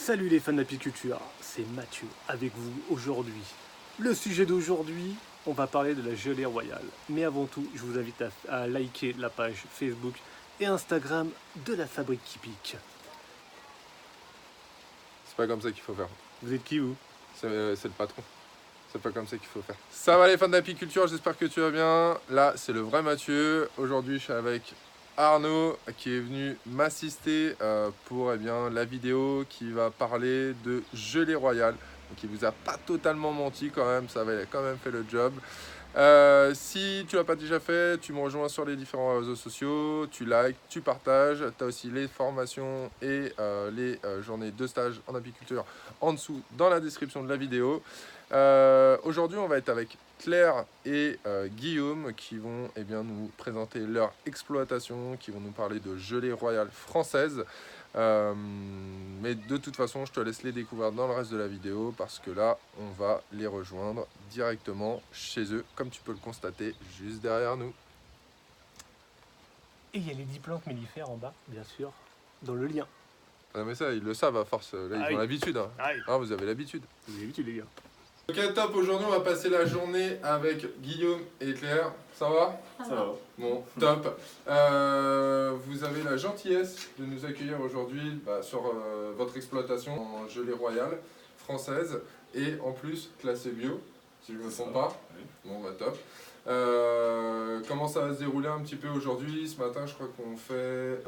Salut les fans d'apiculture, c'est Mathieu avec vous aujourd'hui. Le sujet d'aujourd'hui, on va parler de la gelée royale. Mais avant tout, je vous invite à liker la page Facebook et Instagram de la Fabrique qui pique. C'est pas comme ça qu'il faut faire. Vous êtes qui vous? C'est le patron. C'est pas comme ça qu'il faut faire. Ça va les fans d'apiculture, j'espère que tu vas bien. Là, c'est le vrai Mathieu. Aujourd'hui, je suis avec Arnaud qui est venu m'assister pour la vidéo qui va parler de gelée royale. Donc, il vous a pas totalement menti quand même, ça avait quand même fait le job. Si tu l'as pas déjà fait, tu me rejoins sur les différents réseaux sociaux, tu likes, tu partages. Tu as aussi les formations et les journées de stage en apiculture en dessous dans la description de la vidéo. Aujourd'hui, on va être avec Claire et Guillaume qui vont nous présenter leur exploitation, qui vont nous parler de gelée royale française. Mais de toute façon, je te laisse les découvrir dans le reste de la vidéo parce que là, on va les rejoindre directement chez eux, comme tu peux le constater juste derrière nous. Et il y a les 10 plantes mellifères en bas, bien sûr, dans le lien. Ah mais ça, ils le savent à force, là, ils ont l'habitude. Hein. Ah, vous avez l'habitude. Vous avez l'habitude les gars. Ok, top, aujourd'hui on va passer la journée avec Guillaume et Claire. Ça va? Ça va. Bon, top. Vous avez la gentillesse de nous accueillir aujourd'hui sur votre exploitation en gelée royale française et en plus classée bio, si je ne me trompe pas. Oui. Bon, bah top. Comment ça va se dérouler un petit peu aujourd'hui? Ce matin, je crois qu'on fait...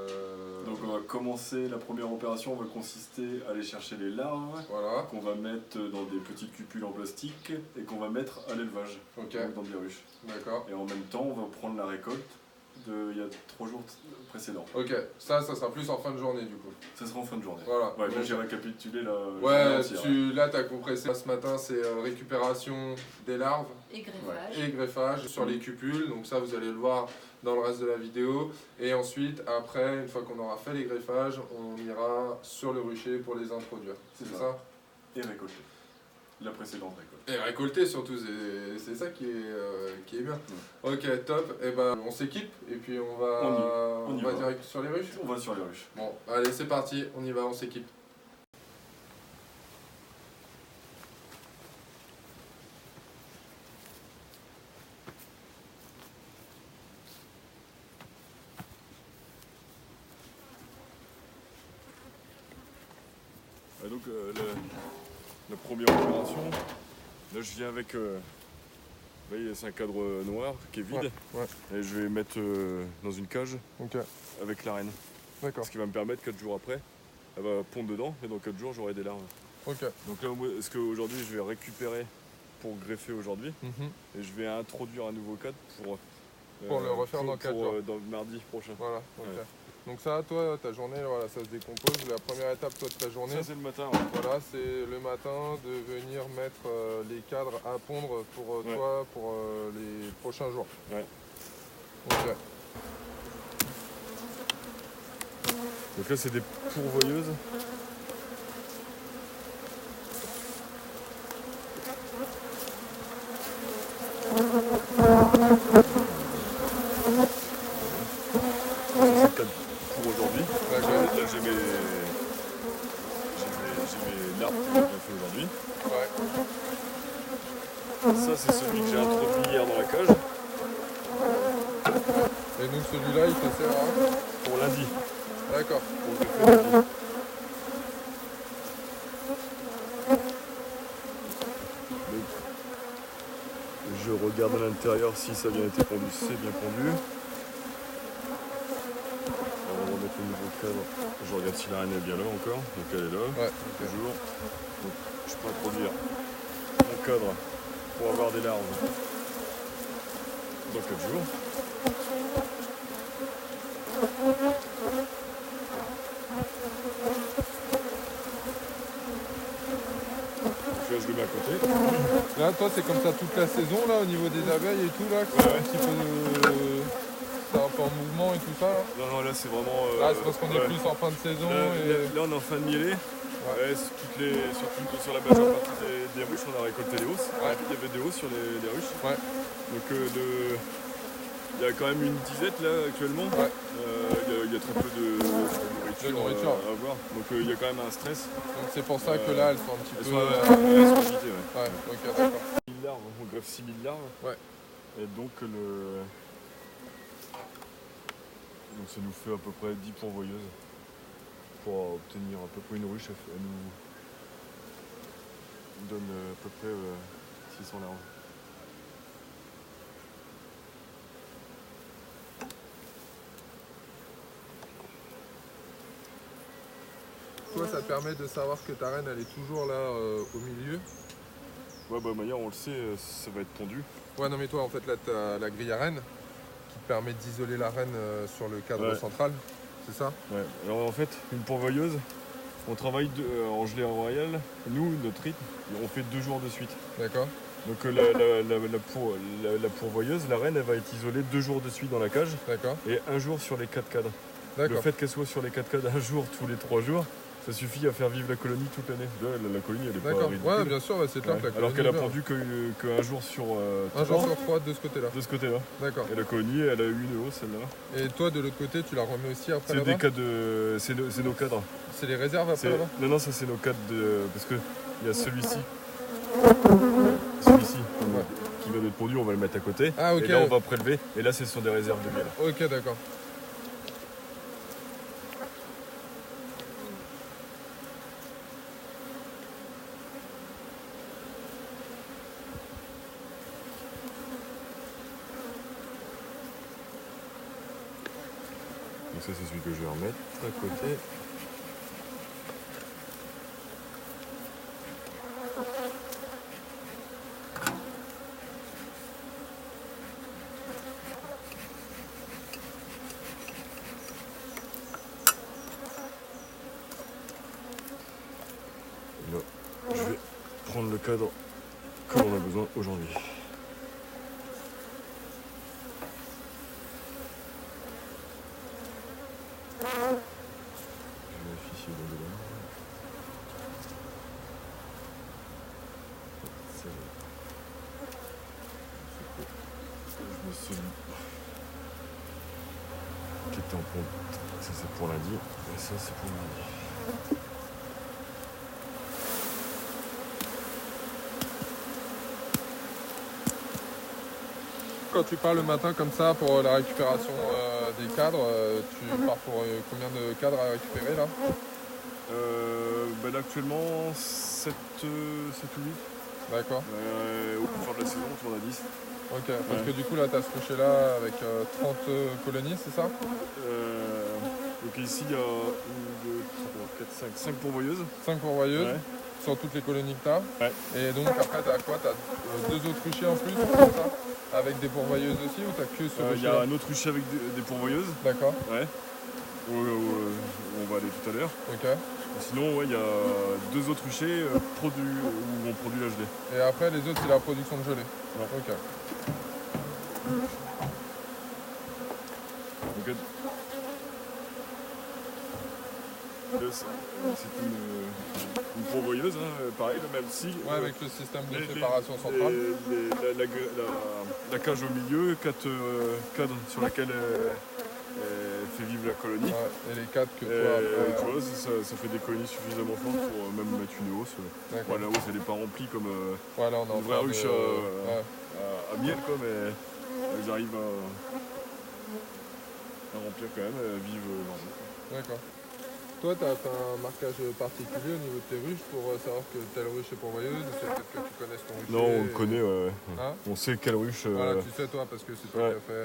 Donc on va commencer, la première opération va consister à aller chercher les larves Voilà. qu'on va mettre dans des petites cupules en plastique et qu'on va mettre à l'élevage, Ok, donc dans des ruches. d'accord. Et en même temps, on va prendre la récolte il y a 3 jours précédents. Ok, ça sera plus en fin de journée du coup. Ça sera en fin de journée. Voilà. Ouais, là j'ai récapitulé la Ouais, journée entière. là t'as compressé. Ce matin, c'est récupération des larves Et greffage. et greffage sur les cupules. Donc ça, vous allez le voir dans le reste de la vidéo. Et ensuite, après, une fois qu'on aura fait les greffages, on ira sur le rucher pour les introduire. C'est ça? Et récolter. La précédente récolte. Et récolter surtout, c'est ça qui est bien. Ok, top. Et on s'équipe et puis on va direct sur les ruches. On va sur les ruches. Bon, allez, c'est parti, on y va, on s'équipe. Donc la première opération, là je viens avec, vous voyez c'est un cadre noir qui est vide, Ouais. et je vais mettre dans une cage Ok, avec la reine. d'accord. Ce qui va me permettre 4 jours après, elle va pondre dedans et dans 4 jours j'aurai des larves. Ok. Donc là ce qu'aujourd'hui je vais récupérer pour greffer aujourd'hui, et je vais introduire un nouveau cadre pour le refaire dans 4 jours. Dans mardi prochain. Voilà, ok. Ouais. Donc ça, toi, ta journée, voilà, ça se décompose. La première étape, toi, de ta journée, Ça c'est le matin. Ouais. voilà, c'est le matin de venir mettre les cadres à pondre pour Ouais. toi, pour les prochains jours. Ouais. Ok. Donc là c'est des pourvoyeuses. C'est le cadre pour aujourd'hui. D'accord. Là j'ai mes larves que j'ai fait aujourd'hui. Ouais. Ça c'est celui que j'ai introduit hier dans la cage Et donc celui-là, il te sert à... pour lundi. D'accord. Pour greffer lundi. Donc, je regarde à l'intérieur si ça a bien été pondu, c'est bien pondu. On va remettre le nouveau cadre. Je regarde si la reine est bien là encore. Donc elle est là, Ouais, toujours. Donc je peux introduire mon cadre pour avoir des larves dans 4 jours. Je le mets à côté. Là, toi, c'est comme ça toute la saison, là, au niveau des abeilles et tout, là, que c'est un petit peu c'est un peu en mouvement et tout ça, là. Non, là c'est vraiment... Là, c'est parce qu'on est plus en fin de saison et... Là on est en fin de mielée. Ouais. Surtout sur la majeure partie des ruches, on a récolté des hausses. Ouais. Il y avait des hausses sur les ruches. Ouais. Donc Il y a quand même une disette là actuellement. Ouais. Il y a très peu de nourriture, à voir. Donc il y a quand même un stress. Donc c'est pour ça que là elles sont un petit Elles peu. sont agitées, ouais. Ouais, ok, d'accord. 6000 larves, on greffe 6000 larves. Ouais. Et donc donc ça nous fait à peu près 10 pourvoyeuses pour obtenir à peu près une ruche. Elle nous donne à peu près 600 larves. Toi ça te permet de savoir que ta reine elle est toujours là au milieu. Ouais, bah Maya, on le sait, ça va être pondu. Ouais, non mais toi en fait là t'as la grille à reine qui te permet d'isoler la reine sur le cadre Ouais. central, c'est ça? Ouais. Alors en fait, une pourvoyeuse, on travaille en gelée royale. Nous, notre rythme, on fait 2 jours de suite. D'accord. Donc la pourvoyeuse, la reine, elle va être isolée 2 jours de suite dans la cage D'accord. et 1 jour sur les 4 cadres. Le D'accord. fait qu'elle soit sur les 4 cadres 1 jour tous les 3 jours, ça suffit à faire vivre la colonie toute l'année. Là, la colonie, elle est pas D'accord. ridicule. Ouais, bien sûr, bah, c'est clair Ouais. que la Alors colonie qu'elle a est bien. pondu qu'un jour sur Un jour 3 sur 3 de ce côté-là. de ce côté-là. D'accord. Et la colonie, elle a eu une hausse, celle-là. Et toi de l'autre côté tu la remets aussi après C'est là-bas? des cadres c'est nos cadres. C'est les réserves après là-bas? Non, ça c'est nos cadres parce que il y a celui-ci Ouais. qui va d'être pondu, on va le mettre à côté. Ah, ok. Et là on va prélever. Et là ce sont des réserves de miel. Ok, d'accord. Donc ça c'est celui que je vais remettre à côté. Et là, je vais prendre le cadre que l'on a besoin aujourd'hui. Je vérifie si on est là. C'est bon. Je mets celui qui était en pompe. Ça c'est pour lundi. Et ça c'est pour lundi. Quand tu pars le matin comme ça pour la récupération des cadres, tu pars pour combien de cadres à récupérer là? Là actuellement 7 ou 8. D'accord. Au plus fort de la saison, on tourne à 10. Ok, parce Ouais. que du coup là t'as ce rucher là avec 30 colonies, c'est ça? Donc ici il y a 1, 2, 3, 4, 5 pourvoyeuses. 5 pourvoyeuses Ouais. sur toutes les colonies que t'as. Ouais. Et donc après t'as quoi? T'as 2 autres ruchers en plus, c'est ça? Avec des pourvoyeuses aussi ou t'as que ce Il rucher y a là? un autre rucher avec des pourvoyeuses. D'accord, Ouais. Où on va aller tout à l'heure. ok. Sinon, ouais, il y a 2 autres ruchers où on produit la gelée. Et après les autres c'est la production de gelée. Ouais. Ok. Donc, là, c'est une pourvoyeuse, hein, pareil, le même sigle. Ouais, avec le système de Les- séparation centrale. La cage au milieu, 4 cadres sur lesquels elle fait vivre la colonie. Ouais, et les 4 que Et, toi après. tu vois, ça fait des colonies suffisamment fortes pour même mettre une hausse. D'accord. La hausse elle n'est pas remplie comme Ouais, là on est en une vraie train de- ruche Ouais. à miel, quoi, mais elles arrivent à remplir quand même, elles vivent leur vie. D'accord. Toi, tu as fait un marquage particulier au niveau de tes ruches pour savoir que telle ruche est pourvoyeuse ou c'est peut-être que tu connaisses ton rucher? Non, on le et- connaît, ouais. Hein? On sait quelle ruche. Voilà, tu sais toi parce que c'est toi Ouais. qui as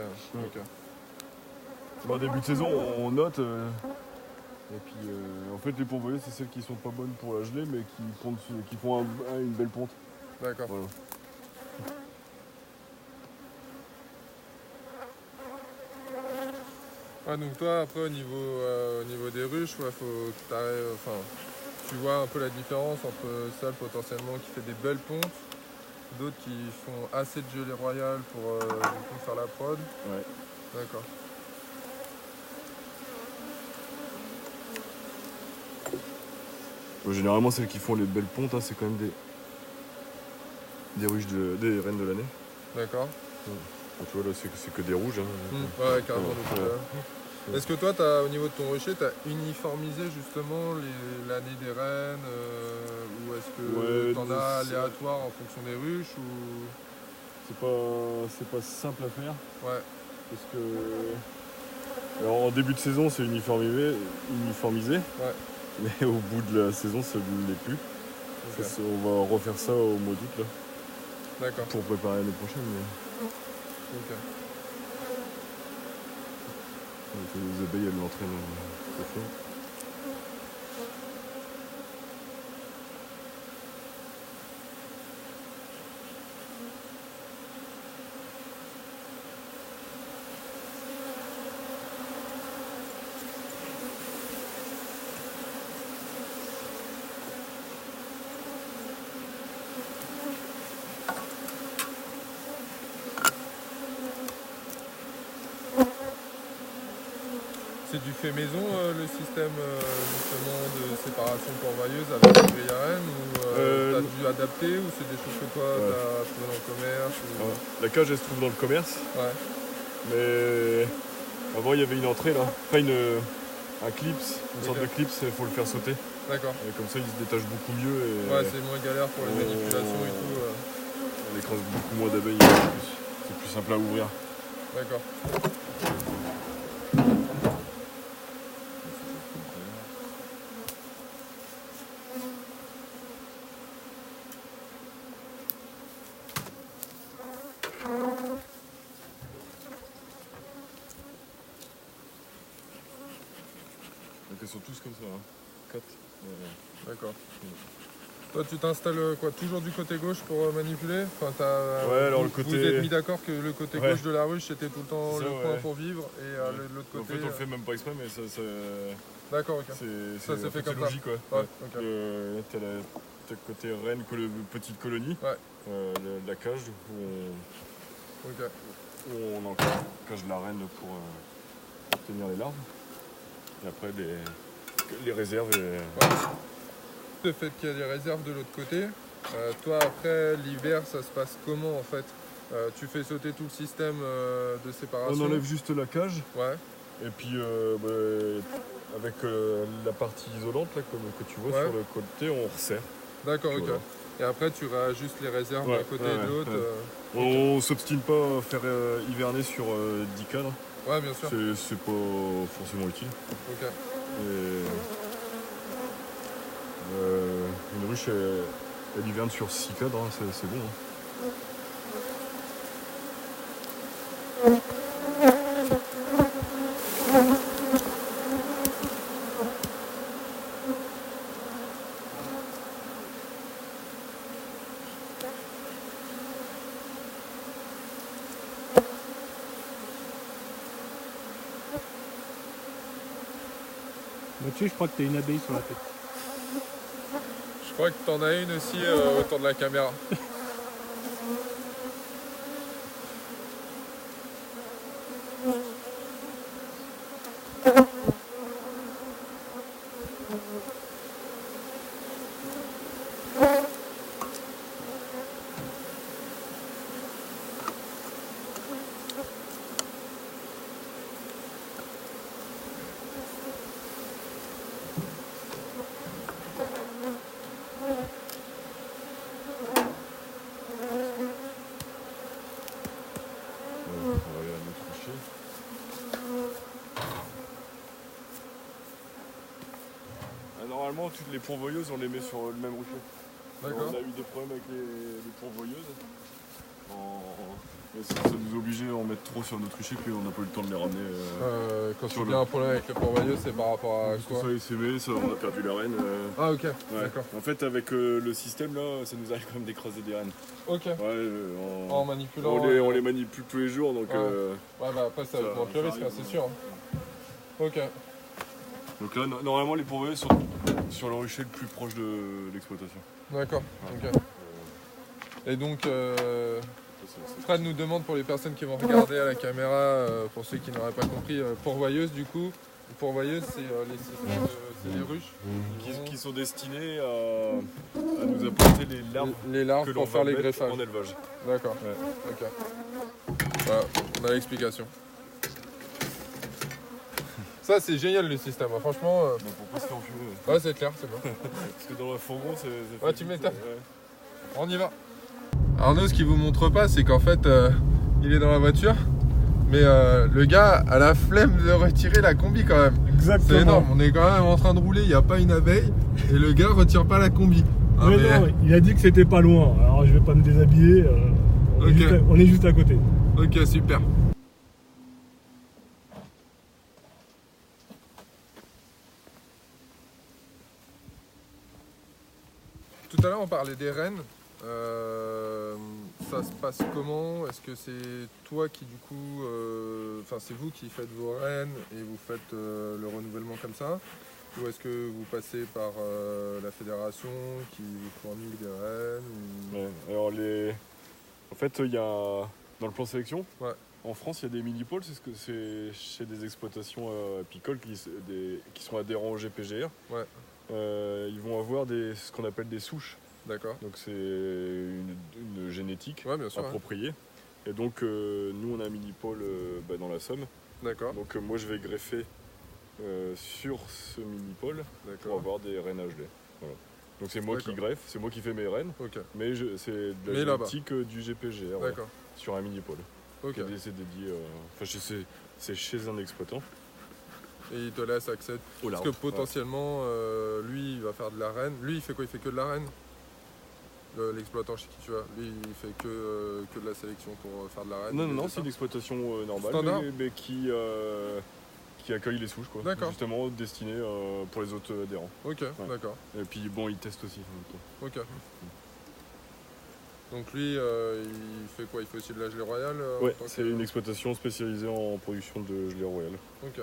fait. Ok. En début de saison, on note. Et puis, en fait, les pourvoyeuses, c'est celles qui sont pas bonnes pour la gelée, mais qui font une belle ponte. D'accord. Voilà. Ouais, donc toi, après, au niveau des ruches, ouais, faut que t'arrives, enfin, tu vois un peu la différence entre celle potentiellement qui fait des belles pontes, d'autres qui font assez de gelée royale pour du coup faire la prod. Ouais. D'accord. Généralement, celles qui font les belles pontes, hein, c'est quand même des ruches des reines de l'année. D'accord. Tu vois, là, c'est que des rouges. Hein. Ouais, carrément. Ouais. Donc, est-ce que toi, au niveau de ton rucher, tu as uniformisé justement l'année des rennes ou est-ce que Ouais, tu en as aléatoire en fonction des ruches ou... C'est pas simple à faire. Ouais, Parce que. Alors, en début de saison, c'est uniformisé. ouais, Mais au bout de la saison, ça ne l'est plus. ok, On va refaire ça au mois d'août là, d'accord, pour préparer l'année prochaine. Mais ok. les abeilles, elles l'entraînent au fond. C'est du fait maison le système justement de séparation pourvoyeuse avec la grille à rennes ou t'as dû adapter ou c'est des choses que toi t'as trouvé dans le commerce ou... Ouais. La cage, elle se trouve dans le commerce. Ouais, Mais avant, il y avait une entrée là. Enfin, un clips, une sorte de clips, il faut le faire sauter. d'accord. Et comme ça, il se détache beaucoup mieux. Et Ouais, c'est moins galère pour les manipulations et tout. on écrase beaucoup moins d'abeilles. C'est plus simple à ouvrir. D'accord. Donc elles sont tous comme ça. 4. D'accord. Toi, tu t'installes quoi, toujours du côté gauche pour manipuler enfin, Ouais, alors le vous côté- êtes mis d'accord que le côté Ouais. gauche de la ruche c'était tout le temps C'est ça, le point ouais. pour vivre et l'autre En côté. fait, on le fait même pas exprès, mais D'accord, ok. c'est Ça s'est fait comme ça. logique. Ouais. Ouais, ok. T'as le côté reine, petite colonie, Ouais. la cage Ok. où on encage la reine pour obtenir les larves. Et après, les réserves. Le fait qu'il y ait des réserves de l'autre côté, toi après l'hiver ça se passe comment en fait tu fais sauter tout le système de séparation. On enlève juste la cage, Ouais, et puis avec la partie isolante là, que tu vois Ouais. sur le côté, on resserre. d'accord, ok. Voilà. Et après tu réajustes les réserves d'un côté et de l'autre. On s'obstine pas à faire hiverner sur 10 cadres, Ouais, bien sûr. c'est pas forcément utile. Ok. Et, une ruche, elle hiverne sur 6 cadres, hein, c'est bon. Hein. Mathieu, je crois que tu as une abeille sur la tête. Je crois que t'en as une aussi autour de la caméra. On va aller à notre rucher. Normalement, toutes les pourvoyeuses, on les met sur le même rucher. D'accord. On a eu des problèmes avec les pourvoyeuses. Mais ça nous obligeait à en mettre trop sur notre rucher, puis on n'a pas eu le temps de les ramener. Quand sur tu as un problème avec le pourvoyeuse, c'est par rapport à Parce que quoi? ça a essaimé, on a perdu la reine. Ah ok, Ouais. d'accord. En fait, avec le système là, ça nous arrive quand même d'écraser des rennes. Ok. Ouais, En manipulant. on les manipule tous les jours, donc. Ouais. Ouais, bah après ça Ça- augmente le ça risque, arrive. hein, c'est sûr. Ok. Donc là, normalement, les pourvoyeuses sont sur le rucher le plus proche de l'exploitation. D'accord. Ouais. Ok. Et donc, Fred nous demande pour les personnes qui vont regarder à la caméra, pour ceux qui n'auraient pas compris, pourvoyeuse du coup. Pourvoyeuse, c'est les systèmes c'est les ruches Qui sont destinés à nous apporter les larves les larves que l'on pour faire va les mettre greffages. en élevage. D'accord. Ouais. Ok. Voilà, on a l'explication. Ça, c'est génial le système, hein. Franchement. Bah, pour pas se faire enfumer. Ouais, c'est clair, c'est bon. Parce que dans le fourgon, c'est. Ouais, tu m'étonnes. Ouais. On y va. Arnaud, ce qu'il vous montre pas, c'est qu'en fait, il est dans la voiture, mais le gars a la flemme de retirer la combi quand même. Exactement. C'est énorme, on est quand même en train de rouler, il n'y a pas une abeille, et le gars retire pas la combi. Ah, Ouais, mais- non, il a dit que c'était pas loin, alors je vais pas me déshabiller, Ok. on est juste à côté. Ok, super. Tout à l'heure, on parlait des rennes. Ça se passe comment? Est-ce que c'est toi qui, du coup, enfin, c'est vous qui faites vos rennes et vous faites le renouvellement comme ça? Ou est-ce que vous passez par la fédération qui vous fournit des rennes ou- Ouais. Alors en fait, il y a dans le plan sélection. Ouais. En France, il y a des mini-pôles, c'est chez des exploitations apicoles qui sont adhérents au GPGR. Ouais. Ils vont avoir ce qu'on appelle des souches. D'accord. Donc c'est une génétique Ouais, bien sûr. Ouais. appropriée. Et donc nous, on a un mini-pôle dans la Somme. D'accord. Donc moi, je vais greffer sur ce mini-pôle pour D'accord. avoir des rennes HD. Voilà. Donc c'est moi qui D'accord. greffe, c'est moi qui fais mes rennes, Ok. mais c'est de Mais la là-bas. génétique du GPGR ouais, D'accord. sur un mini-pôle. Ok. C'est dédié, c'est chez un exploitant. Et il te laisse accès. Au Parce que potentiellement, lui, il va faire de la reine. Lui, il fait quoi? Il fait que de la reine? L'exploitant chez qui tu vas, lui, il fait que de la sélection pour faire de la reine? Non, c'est c'est une exploitation normale, Standard. mais qui accueille les souches, quoi. D'accord. Justement destinées pour les autres adhérents. Ok, d'accord. Et puis bon, ils testent aussi en même temps. Ok. Donc lui, il fait quoi? Il fait aussi de la gelée royale en Ouais, tant que- c'est une exploitation spécialisée en production de gelée royale. Ok.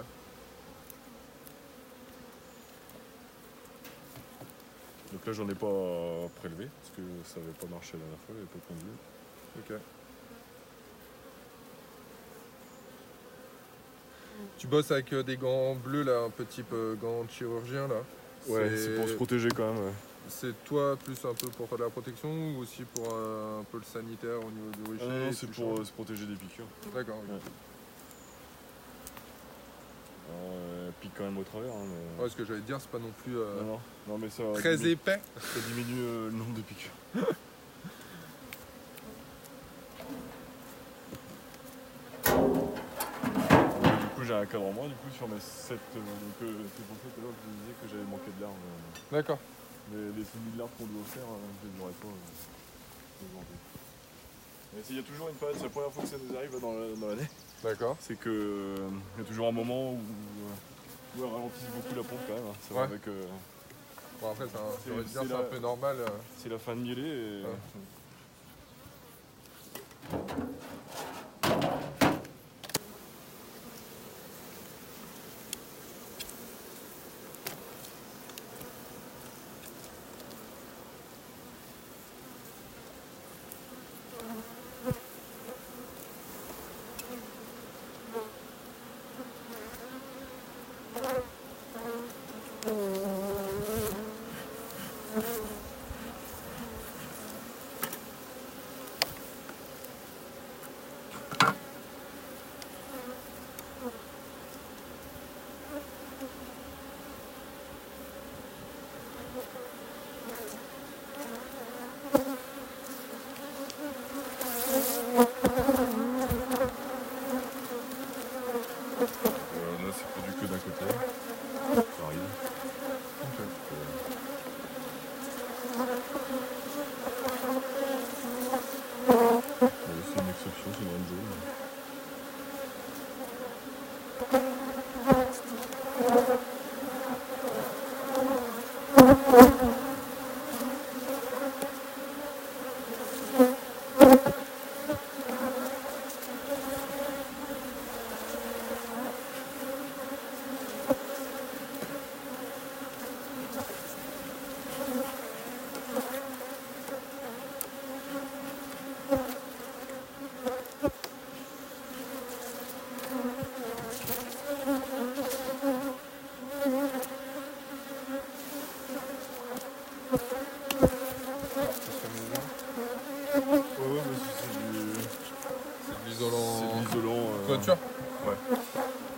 Donc là, j'en ai pas prélevé parce que ça n'avait pas marché la dernière fois, il n'y avait pas de conduit. Ok. Tu bosses avec des gants bleus là, un peu type gants de chirurgien là. Ouais, c'est pour se protéger quand même. Ouais. C'est toi plus un peu pour faire de la protection ou aussi pour un peu le sanitaire au niveau du rucher? Non, et c'est tout pour ça se protéger des piqûres. D'accord. Ok. Ouais. Alors, pique quand même au travers. Hein, mais... Ouais, ce que j'allais te dire, c'est pas non plus non, mais ça très diminue, épais. ça diminue le nombre de piqûres. Du coup, j'ai un cadre en moins du coup, sur mes 7. Donc, c'est pour ça que je disais que j'avais manqué de larmes. D'accord. Mais les 6000 larmes qu'on doit faire, je les aurais pas aujourd'hui. Mais il y a toujours une période, c'est la première fois que ça nous arrive dans l'année. D'accord. C'est que il y a toujours un moment où elle ralentisse beaucoup la pompe quand même. Hein. C'est vrai Ouais. que Bon après, C'est- j'aurais dû dire, c'est c'est un la- peu normal. c'est la fin de mielée et Ouais. l'isolant. C'est de l'isolant. Toiture. Ouais.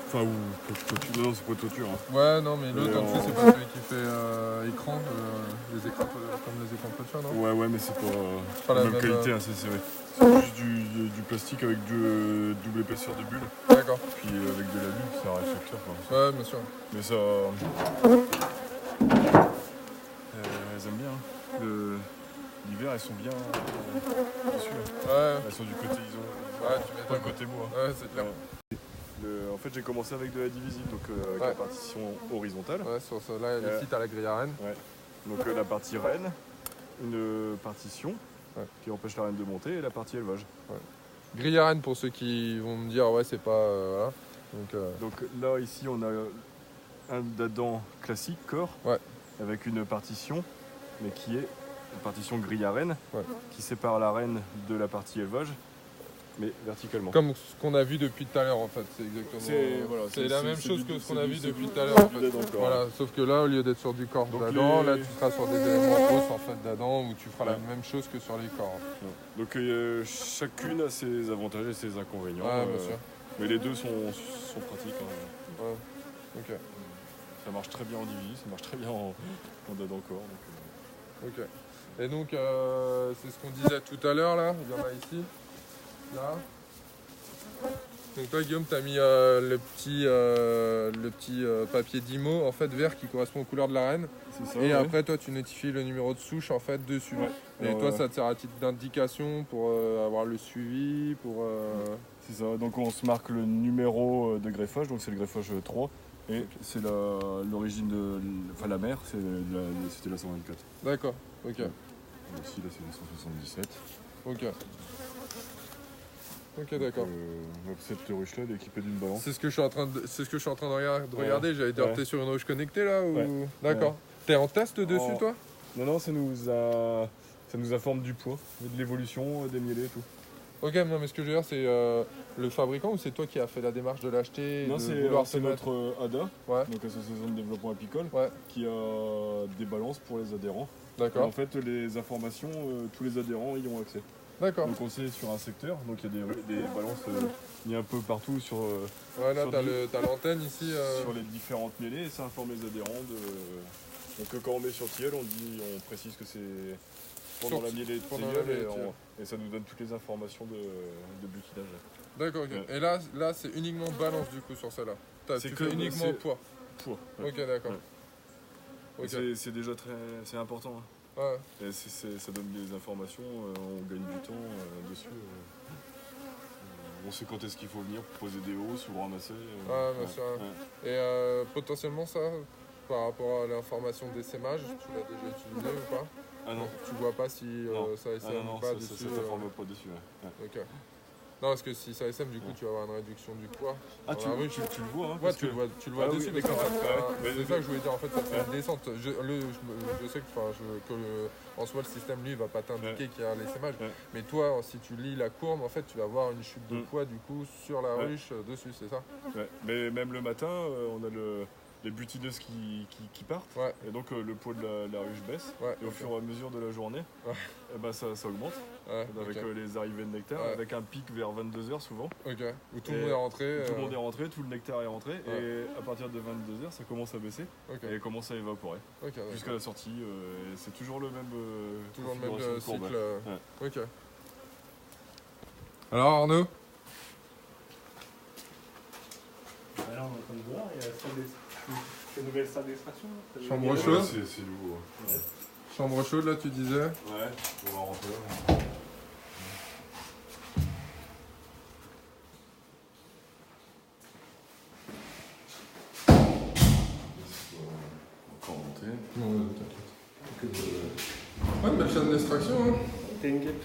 Enfin, ou toiture. Non, c'est pas toiture. Hein. Ouais, non, mais l'autre, en dessous, c'est pas celui qui fait écran, les écrans comme les écrans de toiture, non? Ouais, mais c'est Pas pas la la même même, qualité. Hein, c'est juste du plastique avec double épaisseur de bulle. D'accord. Puis avec de la bulle, c'est un réflecteur. Quoi. Ouais, bien sûr. Mais ça. Elles aiment bien. Hein. L'hiver, elles sont bien dessus. Hein. Ouais, Elles sont du côté iso. ouais, tu Pas m'étonnes. le côté bois. Ouais, c'est clair. En fait, j'ai commencé avec de la divisible, donc avec la partition horizontale. Ouais, sur ce, là, ici, t'as la grille à rennes. Donc la partie reine, une partition qui empêche la reine de monter et la partie élevage. Grille à rennes pour ceux qui vont me dire, ouais, c'est pas. Voilà. Donc là, ici, on a un dadan classique, corps, avec une partition, mais qui est une partition grille à reine, qui sépare la reine de la partie élevage, mais verticalement. Comme ce qu'on a vu depuis tout à l'heure, en fait, c'est exactement. C'est la même chose que ce qu'on a vu depuis tout à l'heure, en fait. Voilà, sauf que là, au lieu d'être sur du corps d'Adam, là, tu seras sur des éléments fausses, en fait, d'Adam, où tu feras la même chose que sur les corps. Donc chacune a ses avantages et ses inconvénients. Bien sûr. Mais les deux sont pratiques. Hein. Ouais. Ok. Ça marche très bien en divise, ça marche très bien en dadan corps. Ok. Et donc, c'est ce qu'on disait tout à l'heure, là. Il y en a ici. Là. Donc toi Guillaume, tu as mis le petit papier d'IMO en fait vert qui correspond aux couleurs de la reine. C'est ça, et après toi tu notifies le numéro de souche en fait dessus. Et toi ça te sert à titre d'indication pour avoir le suivi, pour... C'est ça, donc on se marque le numéro de greffage, donc c'est le greffage 3. Et c'est l'origine de... Enfin la mère, c'était la 124. D'accord, ok. Ici là c'est la 177. Ok. Ok, d'accord. Cette ruche là elle est équipée d'une balance. C'est ce que je suis en train de regarder. J'avais été heurté sur une ruche connectée là ou... D'accord. T'es en test dessus toi? Non, ça nous informe du poids, de l'évolution des mielés et tout. Ok, non, mais ce que je veux dire, c'est le fabricant ou c'est toi qui as fait la démarche de l'acheter? Non, c'est notre ADA, donc Association de développement apicole, qui a des balances pour les adhérents. D'accord. En fait, les informations, tous les adhérents y ont accès. D'accord. Donc on sait sur un secteur, donc il y a des balances mis un peu partout sur. Là, t'as l'antenne ici. Sur les différentes mêlées, et ça informe les adhérents de. Donc quand on met sur tilleul, on précise que c'est pendant la mêlée de tilleul et ça nous donne toutes les informations de butinage. D'accord, ok. Et là c'est uniquement balance du coup sur celle-là. Tu fais uniquement poids. Poids. Ok, d'accord. Okay. C'est déjà c'est important. Hein. Ouais. Et ça donne des informations, on gagne du temps dessus. On sait quand est-ce qu'il faut venir pour poser des hausses ou ramasser. Bien sûr. Et potentiellement ça, par rapport à l'information d'essaimage, tu l'as déjà utilisé ou pas? Ah non. Tu vois pas si ça essaime ou pas dessus? Ça s'informe pas dessus. Ok. Non, parce que si ça SM, du coup, tu vas avoir une réduction du poids. Ah, tu le vois, hein? Ouais, tu le vois dessus, mais quand c'est ça que je voulais dire, en fait, ça fait une descente. Je sais que, en soi, le système, lui, va pas t'indiquer qu'il y a un essaimage. Mais toi, si tu lis la courbe, en fait, tu vas voir une chute de poids, du coup, sur la ruche dessus, c'est ça? Ouais, mais même le matin, on a les butineuses qui partent, et donc le poids de la ruche baisse, et au fur et à mesure de la journée, ça augmente, avec les arrivées de nectar, avec un pic vers 22h souvent. Ok, où tout le monde est rentré. Tout le monde est rentré, tout le nectar est rentré, et à partir de 22h, ça commence à baisser, et commence à évaporer, jusqu'à la sortie, et c'est toujours le même, cycle. Ok. Alors Arnaud? Alors, on est en train de voir, il y a la nouvelle salle d'extraction. Chambre chaude. C'est nouveau. Chambre chaude, là, tu disais? Ouais, on va rentrer. Encore monter. Non, t'inquiète. Une belle chaîne d'extraction, hein? T'es une guêpe.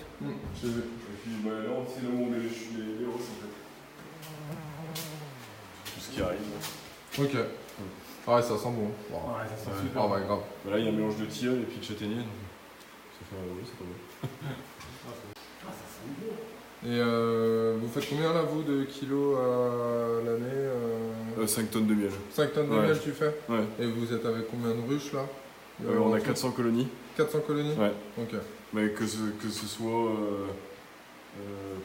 J'ai vu. Et puis là, c'est là où on met les hausses, en fait. Tout ce qui arrive. Ok. Ouais, ça sent bon. Ouais, ça sent super. Ouais, grave. Là, il y a un mélange de tilleul et puis de châtaignier. Ça fait c'est pas mal. Ça sent bon. Et vous faites combien là, vous, de kilos à l'année 5 tonnes de miel. 5 tonnes de miel, tu fais? Ouais. Et vous êtes avec combien de ruches là? On a 400 colonies. 400 colonies? Ouais. Ok. Mais que ce soit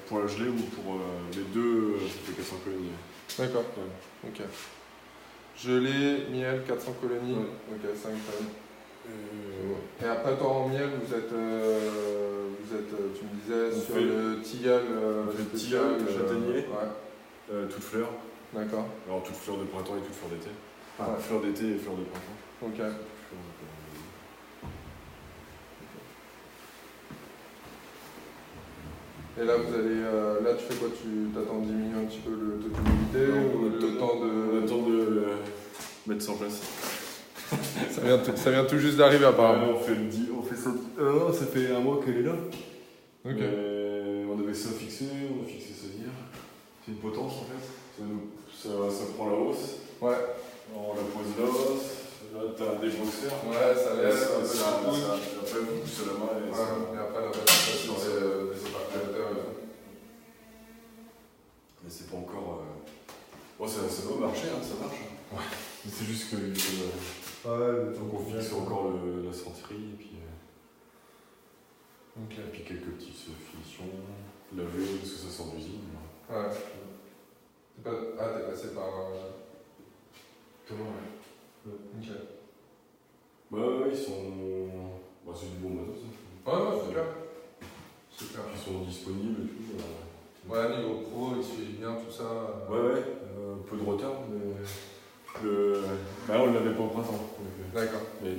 Pour la gelée ou pour les deux, ça fait 400 colonies. D'accord. Ouais. Ok. Gelée, miel, 400 colonies. Ouais. Ok, 5 tonnes. Et après, toi, en miel, vous êtes, tu me disais, on sur fait le tilleul. le tilleul, le châtaignier, Ouais. toute fleur. D'accord. Alors, toute fleur de printemps et toute fleur d'été. Enfin, Ouais. fleur d'été et fleur de printemps. Ok. Et là, vous allez, là, tu fais quoi? Tu t'attends de diminuer un petit peu le taux d'humidité ou le temps On de... attend de mettre ça en place. Ça vient tout juste d'arriver apparemment. On fait ça. Ça fait un mois qu'elle est là. Ok. On avait ça fixé, on a fixé ça hier. C'est une potence en fait. Ça prend la hausse. Ouais. On la pose là. Là, t'as un déboxer. Ouais, ça laisse. Après, vous poussez la main et ça. Et après, la réalisation des épargnateurs et tout. Mais c'est pas encore. Bon, ça doit marcher, hein, ça marche. Ouais. Mais c'est juste que. Faut qu'on fixe encore la centrie et puis. Ok. Et puis quelques petites finitions. Laver parce que ça sort d'usine. Ouais. T'es passé par. Comment, ouais. Ok. Bah, ils sont. Bah, c'est du bon matos. Ouais, c'est clair. C'est clair. Ils sont disponibles et tout. Ouais, niveau pro, ils suivent bien tout ça. Ouais. Un peu de retard, mais. Bah, on l'avait pas au printemps. D'accord. Mais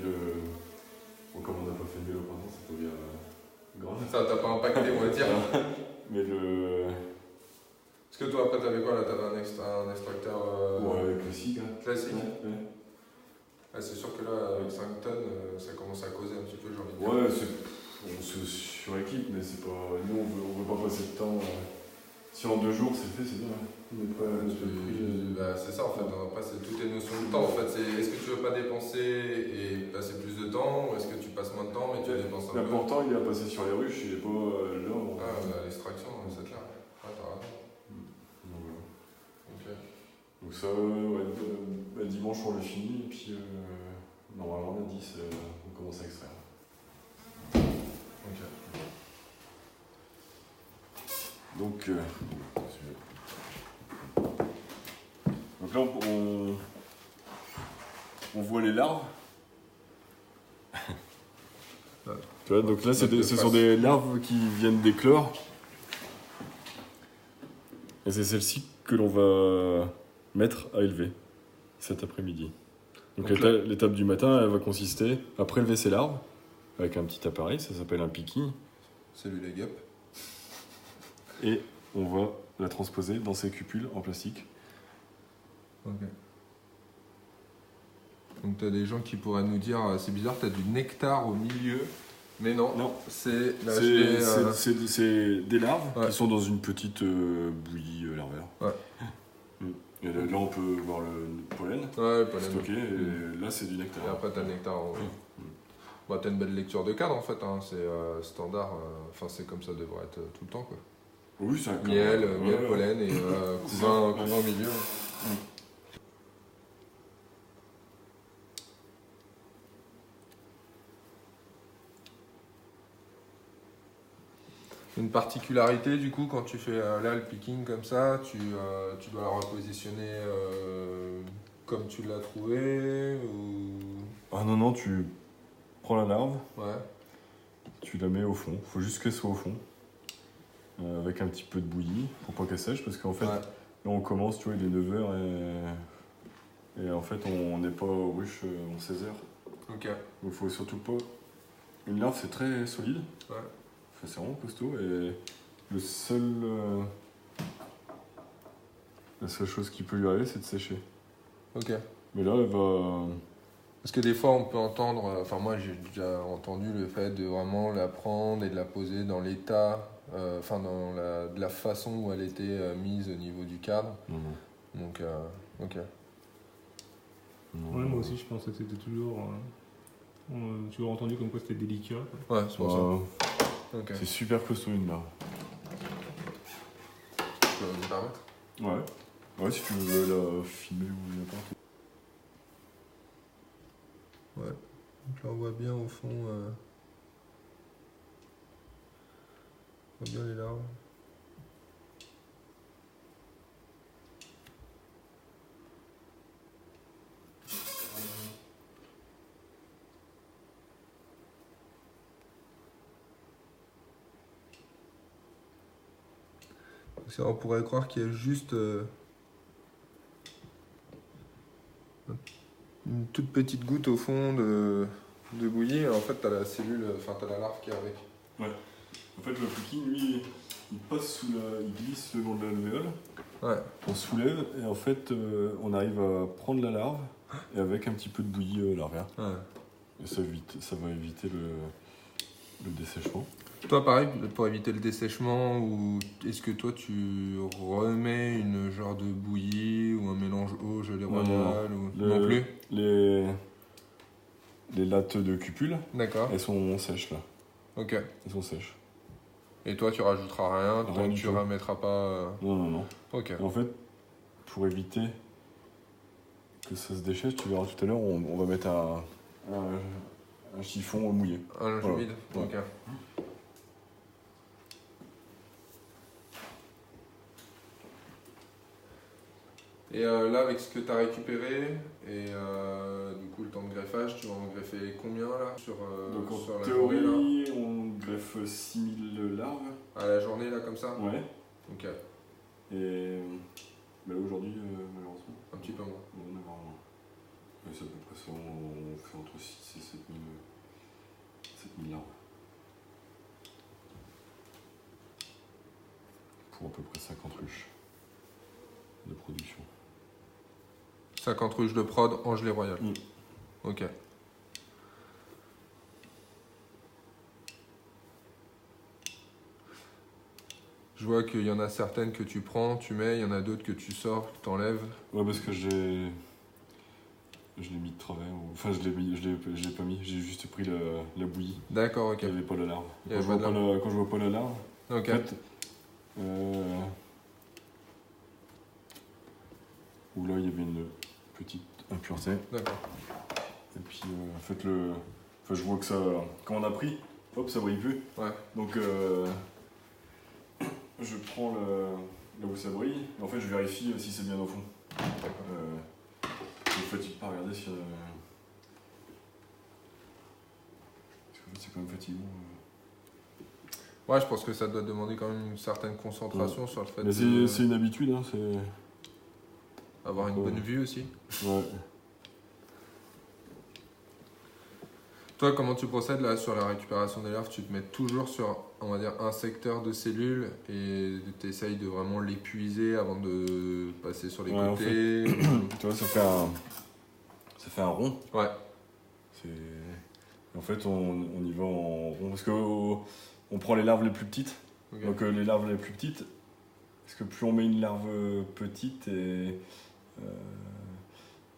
bon, comme on n'a pas fait de miel au printemps, ça peut bien grave. Ça t'a pas impacté, on va dire. Mais Parce que toi, après, t'avais quoi là? T'avais un extracteur ouais, classique. Hein. Classique. Ouais. Ouais, c'est sûr que là, avec 5 tonnes, ça commence à causer un petit peu, j'ai envie de dire. Ouais, on se suréquipe, mais c'est pas. Nous, on veut pas passer de temps. Si en 2 jours c'est fait, c'est bien. On n'est pas c'est ça en fait. Après, tout est notion de temps. En fait, est-ce que tu veux pas dépenser et passer plus de temps, ou est-ce que tu passes moins de temps mais tu dépenses un peu? L'important, il est à passer sur les ruches, il est pas là. L'extraction, c'est clair. Ouais, t'as raison. Donc, voilà. Ok. Donc ça, ouais, dimanche on le finit, et puis normalement le 10, on commence à extraire. Ok. Donc là on voit les larves. Tu vois, donc là ce sont des larves qui viennent d'éclore. Et c'est celle-ci que l'on va mettre à élever cet après-midi. Donc l'étape du matin, elle va consister à prélever ces larves avec un petit appareil, ça s'appelle un picking. Salut les guêpes. Et on va la transposer dans ces cupules en plastique. Ok. Donc tu as des gens qui pourraient nous dire c'est bizarre, tu as du nectar au milieu. Mais non, c'est des larves qui sont dans une petite bouillie larvaire. Ouais. Et là, on peut voir le pollen, stocké, et là c'est du nectar. Et après tu as le nectar en haut. Bah, tu as une belle lecture de cadre en fait, hein. C'est standard, enfin c'est comme ça devrait être tout le temps quoi. Oui, c'est un miel, pollen et couvain au milieu. Une particularité du coup quand tu fais là le picking comme ça, tu dois la repositionner comme tu l'as trouvé ou... Ah non, tu prends la larve, Ouais. tu la mets au fond, faut juste qu'elle soit au fond, avec un petit peu de bouillie pour pas qu'elle sèche, parce qu'en fait là on commence, tu vois, il est 9h et en fait on n'est pas aux ruches en 16h. Ok. Donc faut surtout pas... Une larve c'est très solide. Ouais. Enfin, c'est vraiment costaud et la seule chose qui peut lui arriver c'est de sécher. Ok. Mais là elle va... Parce que des fois on peut entendre, enfin moi j'ai déjà entendu le fait de vraiment la prendre et de la poser dans l'état, enfin dans de la façon où elle était mise au niveau du cadre. Donc ok. Ouais, moi aussi je pense que c'était toujours entendu comme quoi c'était délicat. Ouais, c'est pour ça. Okay. C'est super costaud une larve. Tu peux me permettre? Ouais, si tu veux la filmer ou n'importe. Ouais, donc là on voit bien au fond, on voit bien les larves. On pourrait croire qu'il y a juste une toute petite goutte au fond de bouillie. Et en fait, t'as la cellule, enfin t'as la larve qui est avec. Ouais. En fait, le fluky, lui, il passe il glisse le long de l'alvéole. Ouais. On soulève et en fait, on arrive à prendre la larve et avec un petit peu de bouillie larvaire. Ouais. Et ça va éviter le dessèchement. Toi, pareil, pour éviter le dessèchement, ou est-ce que toi tu remets une genre de bouillie ou un mélange eau, gelée royale non plus? Les lattes de cupule, D'accord. elles sont sèches là. Ok. Elles sont sèches. Et toi, tu rajouteras rien tant que tu tout. remettras pas. Non. Ok. Et en fait, pour éviter que ça se déchète, tu verras tout à l'heure, on va mettre un chiffon mouillé. Un jeu vide. Ouais. Ok. Et là, avec ce que tu as récupéré, et du coup le temps de greffage, tu vas en greffer combien là sur en la théorie, journée, là on greffe 6000 larves. À la journée là comme ça? Ouais. Ok. Et aujourd'hui, malheureusement, Un petit peu moins. on a vraiment. C'est à peu près ça, on fait entre 6 et 7000 larves. Pour à peu près 50 ruches de production. 50 ruches de prod en gelée royale. Ok. Je vois qu'il y en a certaines que tu prends, tu mets, il y en a d'autres que tu sors, que tu enlèves. Ouais, parce que je l'ai mis de travers. Enfin, je l'ai pas mis, j'ai juste pris la bouillie. D'accord, ok. Il n'y avait pas la larve. Quand je vois pas la larve, ok. en fait, où là il y avait une petite impureté. D'accord. Et puis en fait je vois que ça. Quand on a pris, hop, ça brille plus. Ouais. Donc je prends là où ça brille, et en fait je vérifie si c'est bien au fond. Je me fatigue pas à regarder si. Parce qu'en fait c'est quand même fatigant. Ouais, je pense que ça doit demander quand même une certaine concentration sur le fait Mais de... c'est une habitude, hein, c'est. Avoir une bonne vue aussi. Ouais. Toi, comment tu procèdes là sur la récupération des larves? Tu te mets toujours sur, on va dire, un secteur de cellules et tu essayes de vraiment l'épuiser avant de passer sur les côtés. Tu vois, ça fait un rond. Ouais. En fait, on y va en rond parce que on prend les larves les plus petites. Okay. Donc les larves les plus petites, parce que plus on met une larve petite et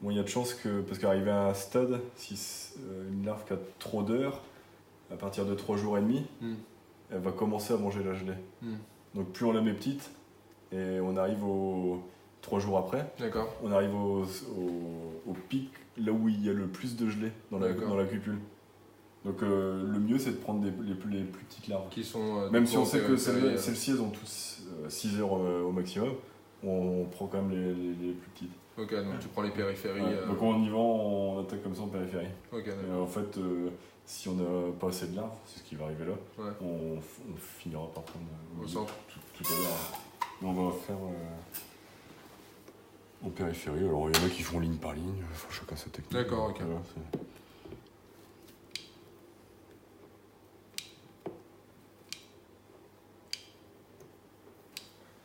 bon, il y a de chances que, parce qu'arriver à un stade, si une larve qui a trop d'heures, à partir de 3 jours et demi, elle va commencer à manger la gelée. Donc plus on la met petite, et on arrive 3 jours après, on arrive au pic, là où il y a le plus de gelée dans la cupule. Donc le mieux c'est de prendre les plus petites larves. Qui sont, même si on sait que celles-ci elles ont tous 6 heures au maximum, on prend quand même les plus petites. Ok, donc tu prends les périphéries. Ouais, donc on y va, on attaque comme ça en périphérie. Ok, et en fait, si on n'a pas assez de larves, c'est ce qui va arriver là, on finira par prendre au centre tout à l'heure. Mais on va faire en périphérie. Alors il y en a qui font ligne par ligne, chacun sa technique. D'accord, ok. Voilà,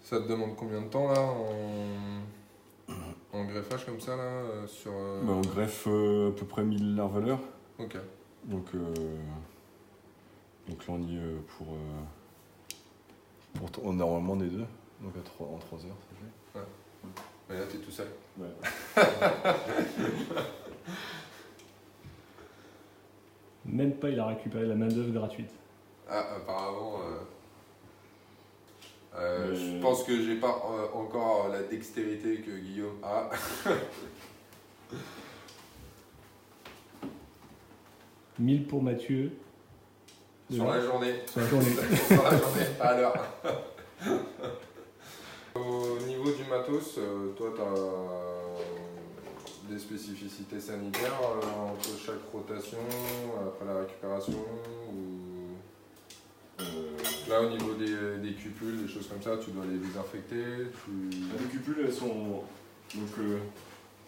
ça te demande combien de temps là en greffage comme ça là sur, on greffe à peu près 1000 larves à l'heure. Ok. Donc là on y est pour normalement des deux. Donc en 3 heures ça fait. Ouais. Mais là t'es tout seul. Ouais. Même pas il a récupéré la main d'œuvre gratuite. Ah apparemment je pense que j'ai pas encore la dextérité que Guillaume a. « 1000 pour Mathieu. » Sur la journée. Sur la journée. Sur la journée, pas à l'heure. Au niveau du matos, toi t'as des spécificités sanitaires entre chaque rotation, après la récupération ou... là, au niveau des cupules, des choses comme ça, tu dois les désinfecter. Les cupules, elles sont. Donc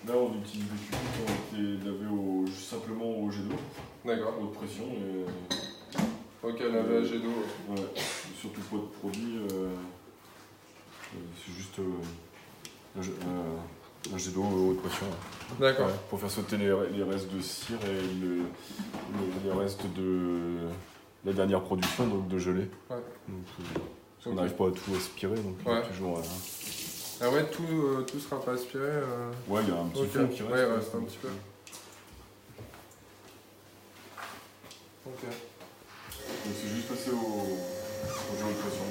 là, on utilise des cupules qui ont été lavées simplement au jet d'eau. D'accord. Haute pression. Ok, laver à jet d'eau. Ouais, surtout pas de produit. C'est juste un jet d'eau haute pression. D'accord. Ouais, pour faire sauter les restes de cire et les restes de la dernière production, donc de gelée. Ouais. Donc, parce qu'on n'arrive pas à tout aspirer, donc il y a toujours. Ah ouais, tout sera pas aspiré. Ouais, il y a un petit fond qui reste. Ouais, il reste un petit peu. Ok. Donc c'est juste passé au jet de pression.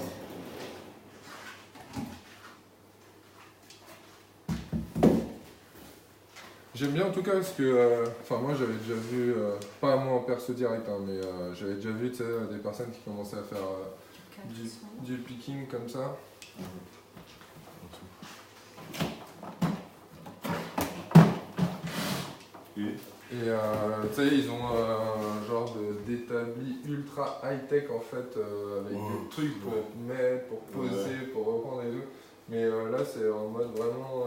J'aime bien en tout cas parce que, moi j'avais déjà vu, pas moi en perso direct, hein, mais j'avais déjà vu des personnes qui commençaient à faire du picking comme ça. Et tu sais, ils ont un genre d'établi ultra high-tech en fait, avec des trucs pour mettre, pour poser, pour reprendre et tout. Mais là, c'est en mode vraiment,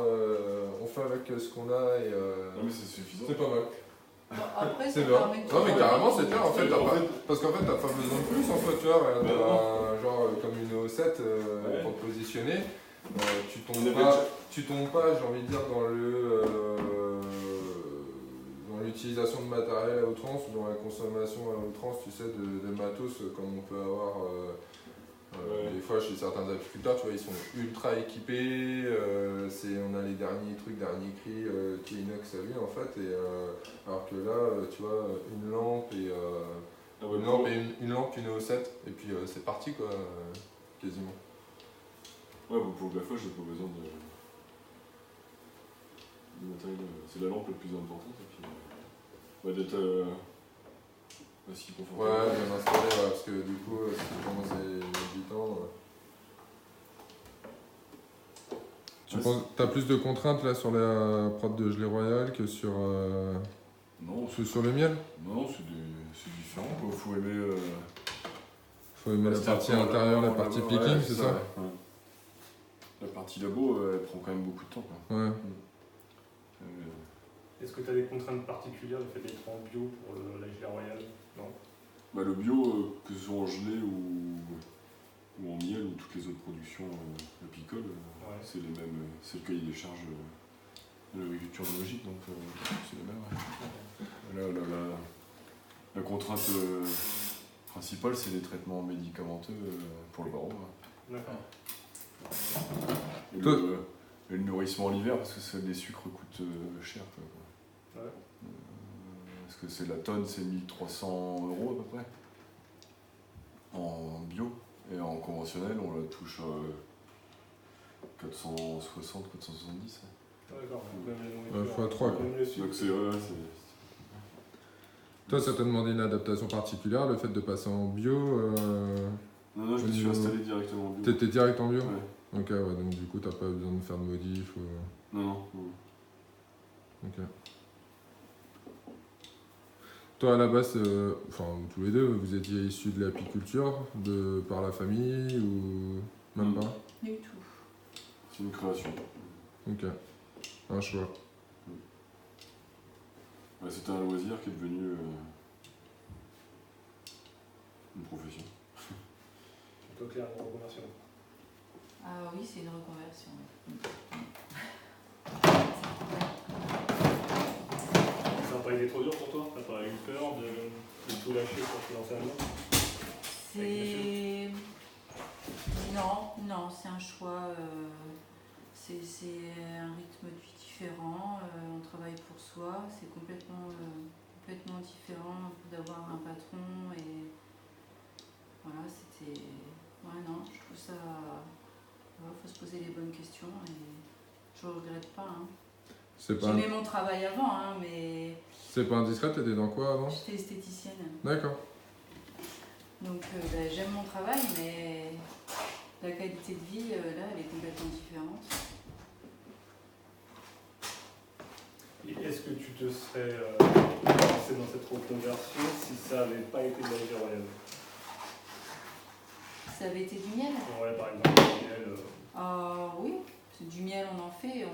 on fait avec ce qu'on a et. Non, mais c'est suffisant. C'est pas mal. Bon, après, c'est bien. Non, mais carrément, c'est bien en fait. Parce qu'en fait, t'as pas besoin de plus en fait, tu vois. Genre comme une O7 pour te positionner. Tu tombes pas, j'ai envie de dire, dans l'utilisation de matériel à outrance ou dans la consommation à outrance, tu sais, de matos comme on peut avoir. Des fois chez certains apiculteurs, tu vois, ils sont ultra équipés, on a les derniers trucs, derniers cris qui est inox à lui en fait, et alors que là, tu vois, une lampe et une lampe, une O7, et puis c'est parti quoi, quasiment. Ouais, bon, pour le gaffage, j'ai pas besoin de matériel. C'est la lampe la plus importante, et puis d'être aussi confortable. Ouais, bien installé, parce que du coup, si tu commences à mettre du temps. Tu penses que t'as plus de contraintes là sur la prod de gelée royale que sur le miel? Non, c'est différent. Il faut aimer la partie intérieure, la partie picking, c'est ça? Ouais. La partie labo, elle prend quand même beaucoup de temps. Quoi. Ouais. Est-ce que tu as des contraintes particulières, le fait d'être en bio pour la gelée royale? Non. Bah, le bio, que ce soit en gelée ou en miel ou toutes les autres productions apicoles, c'est les mêmes, c'est le cahier des charges de l'agriculture biologique, donc c'est les mêmes. La contrainte principale, c'est les traitements médicamenteux pour le varroa. D'accord. Et le nourrissement l'hiver, parce que les sucres coûtent cher. Quoi. Ouais. Parce que c'est la tonne, c'est 1 300 € à peu près. En bio. Et en conventionnel, on la touche 460, 470. D'accord. Fois 3 quoi. Donc c'est. Toi, ça t'a demandé une adaptation particulière, le fait de passer en bio Non, je me suis installé directement en bio. T'étais direct en bio? Ouais. Ok, ouais, donc du coup, t'as pas besoin de faire de modif ou... Non. Ok. Toi, à la base, tous les deux, vous étiez issus de l'apiculture, par la famille ou même pas? Du tout. C'est une création. Ok. Un choix. Ouais, c'était un loisir qui est devenu une profession. Plutôt clair, une reconversion. Ah oui, c'est une reconversion. Ça n'a pas été trop dur pour toi? T'as pas eu peur de tout lâcher pour te lancer à l'eau? C'est... Non, c'est un choix. C'est un rythme de vie différent. On travaille pour soi. C'est complètement différent d'avoir un patron. Et voilà, c'était... Ouais, non, je trouve ça... faut se poser les bonnes questions et je ne regrette pas. Hein. J'aimais mon travail avant, hein, mais... C'est pas indiscret, t'étais dans quoi avant? J'étais esthéticienne. D'accord. Donc j'aime mon travail, mais la qualité de vie, là, elle est complètement différente. Et est-ce que tu te serais lancé dans cette reconversion si ça n'avait pas été de la gelée royale? Ça avait été du miel? Ouais, par exemple, du miel. Oui, c'est du miel, on en fait.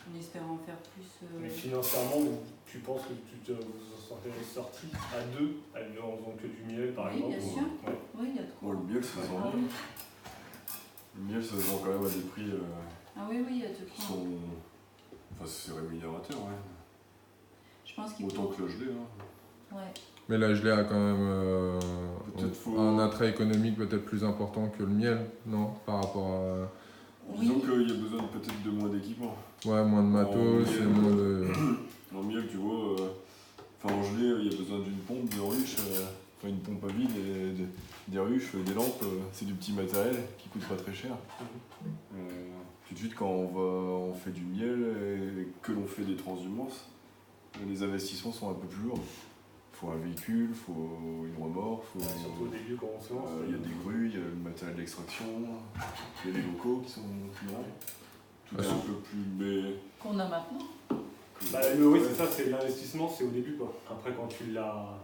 On espère en faire plus. Mais financièrement, tu penses que vous en sortez sorti à deux, en faisant que du miel, par exemple? Oui, bien sûr. Ouais. Oui, il y a de quoi. Le miel, ça se vend bien. Le miel, ça se vend quand même à des prix Ah oui, il y a de qui quoi. sont... Enfin, c'est rémunérateur, ouais. Je pense qu'il Autant que le gelé, hein. Ouais. Mais la gelée a quand même un attrait économique peut-être plus important que le miel, non? Par rapport à... Disons qu'il y a besoin peut-être de moins d'équipement. Ouais, moins de matos et moins de... En miel, tu vois, en gelée, il y a besoin d'une pompe, de ruches, une pompe à vide, des ruches, des lampes, c'est du petit matériel qui coûte pas très cher. Tout de suite, quand on fait du miel et que l'on fait des transhumances, les investissements sont un peu plus lourds. Il faut un véhicule, il faut une remorque, Surtout au début quand on se lance. il y a des grues, il y a le matériel d'extraction, il y a les locaux qui sont grands. Tout est un peu plus... Mais... Qu'on a maintenant. Oui, c'est ça, c'est l'investissement, c'est au début, quoi. Après, quand tu l'as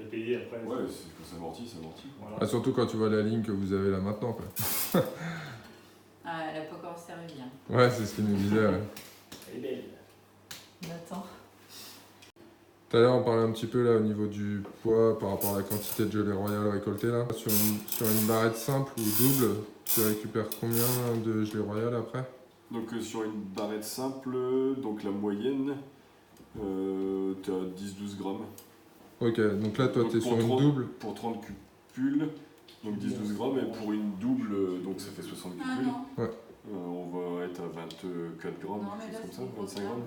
payé, après... Ouais, c'est quand ça amortit, ça amortit. Voilà. Ah, surtout quand tu vois la ligne que vous avez là maintenant, quoi. Ah, elle a pas encore servi. Hein. Ouais, c'est ce qu'il nous disait, ouais. Elle est belle. On attend. Tout à l'heure, on parlait un petit peu là au niveau du poids par rapport à la quantité de gelée royale récoltée là. Sur une barrette simple ou double, tu récupères combien de gelée royale après? Donc sur une barrette simple, donc la moyenne, tu as 10-12 grammes. Ok, donc là toi tu es sur une double. Pour 30 cupules, donc 10-12 grammes, et pour une double, donc ça fait 60 cupules. Ouais. On va être à 24 grammes, Non, mais là, quelque chose c'est comme ça, 25 grammes.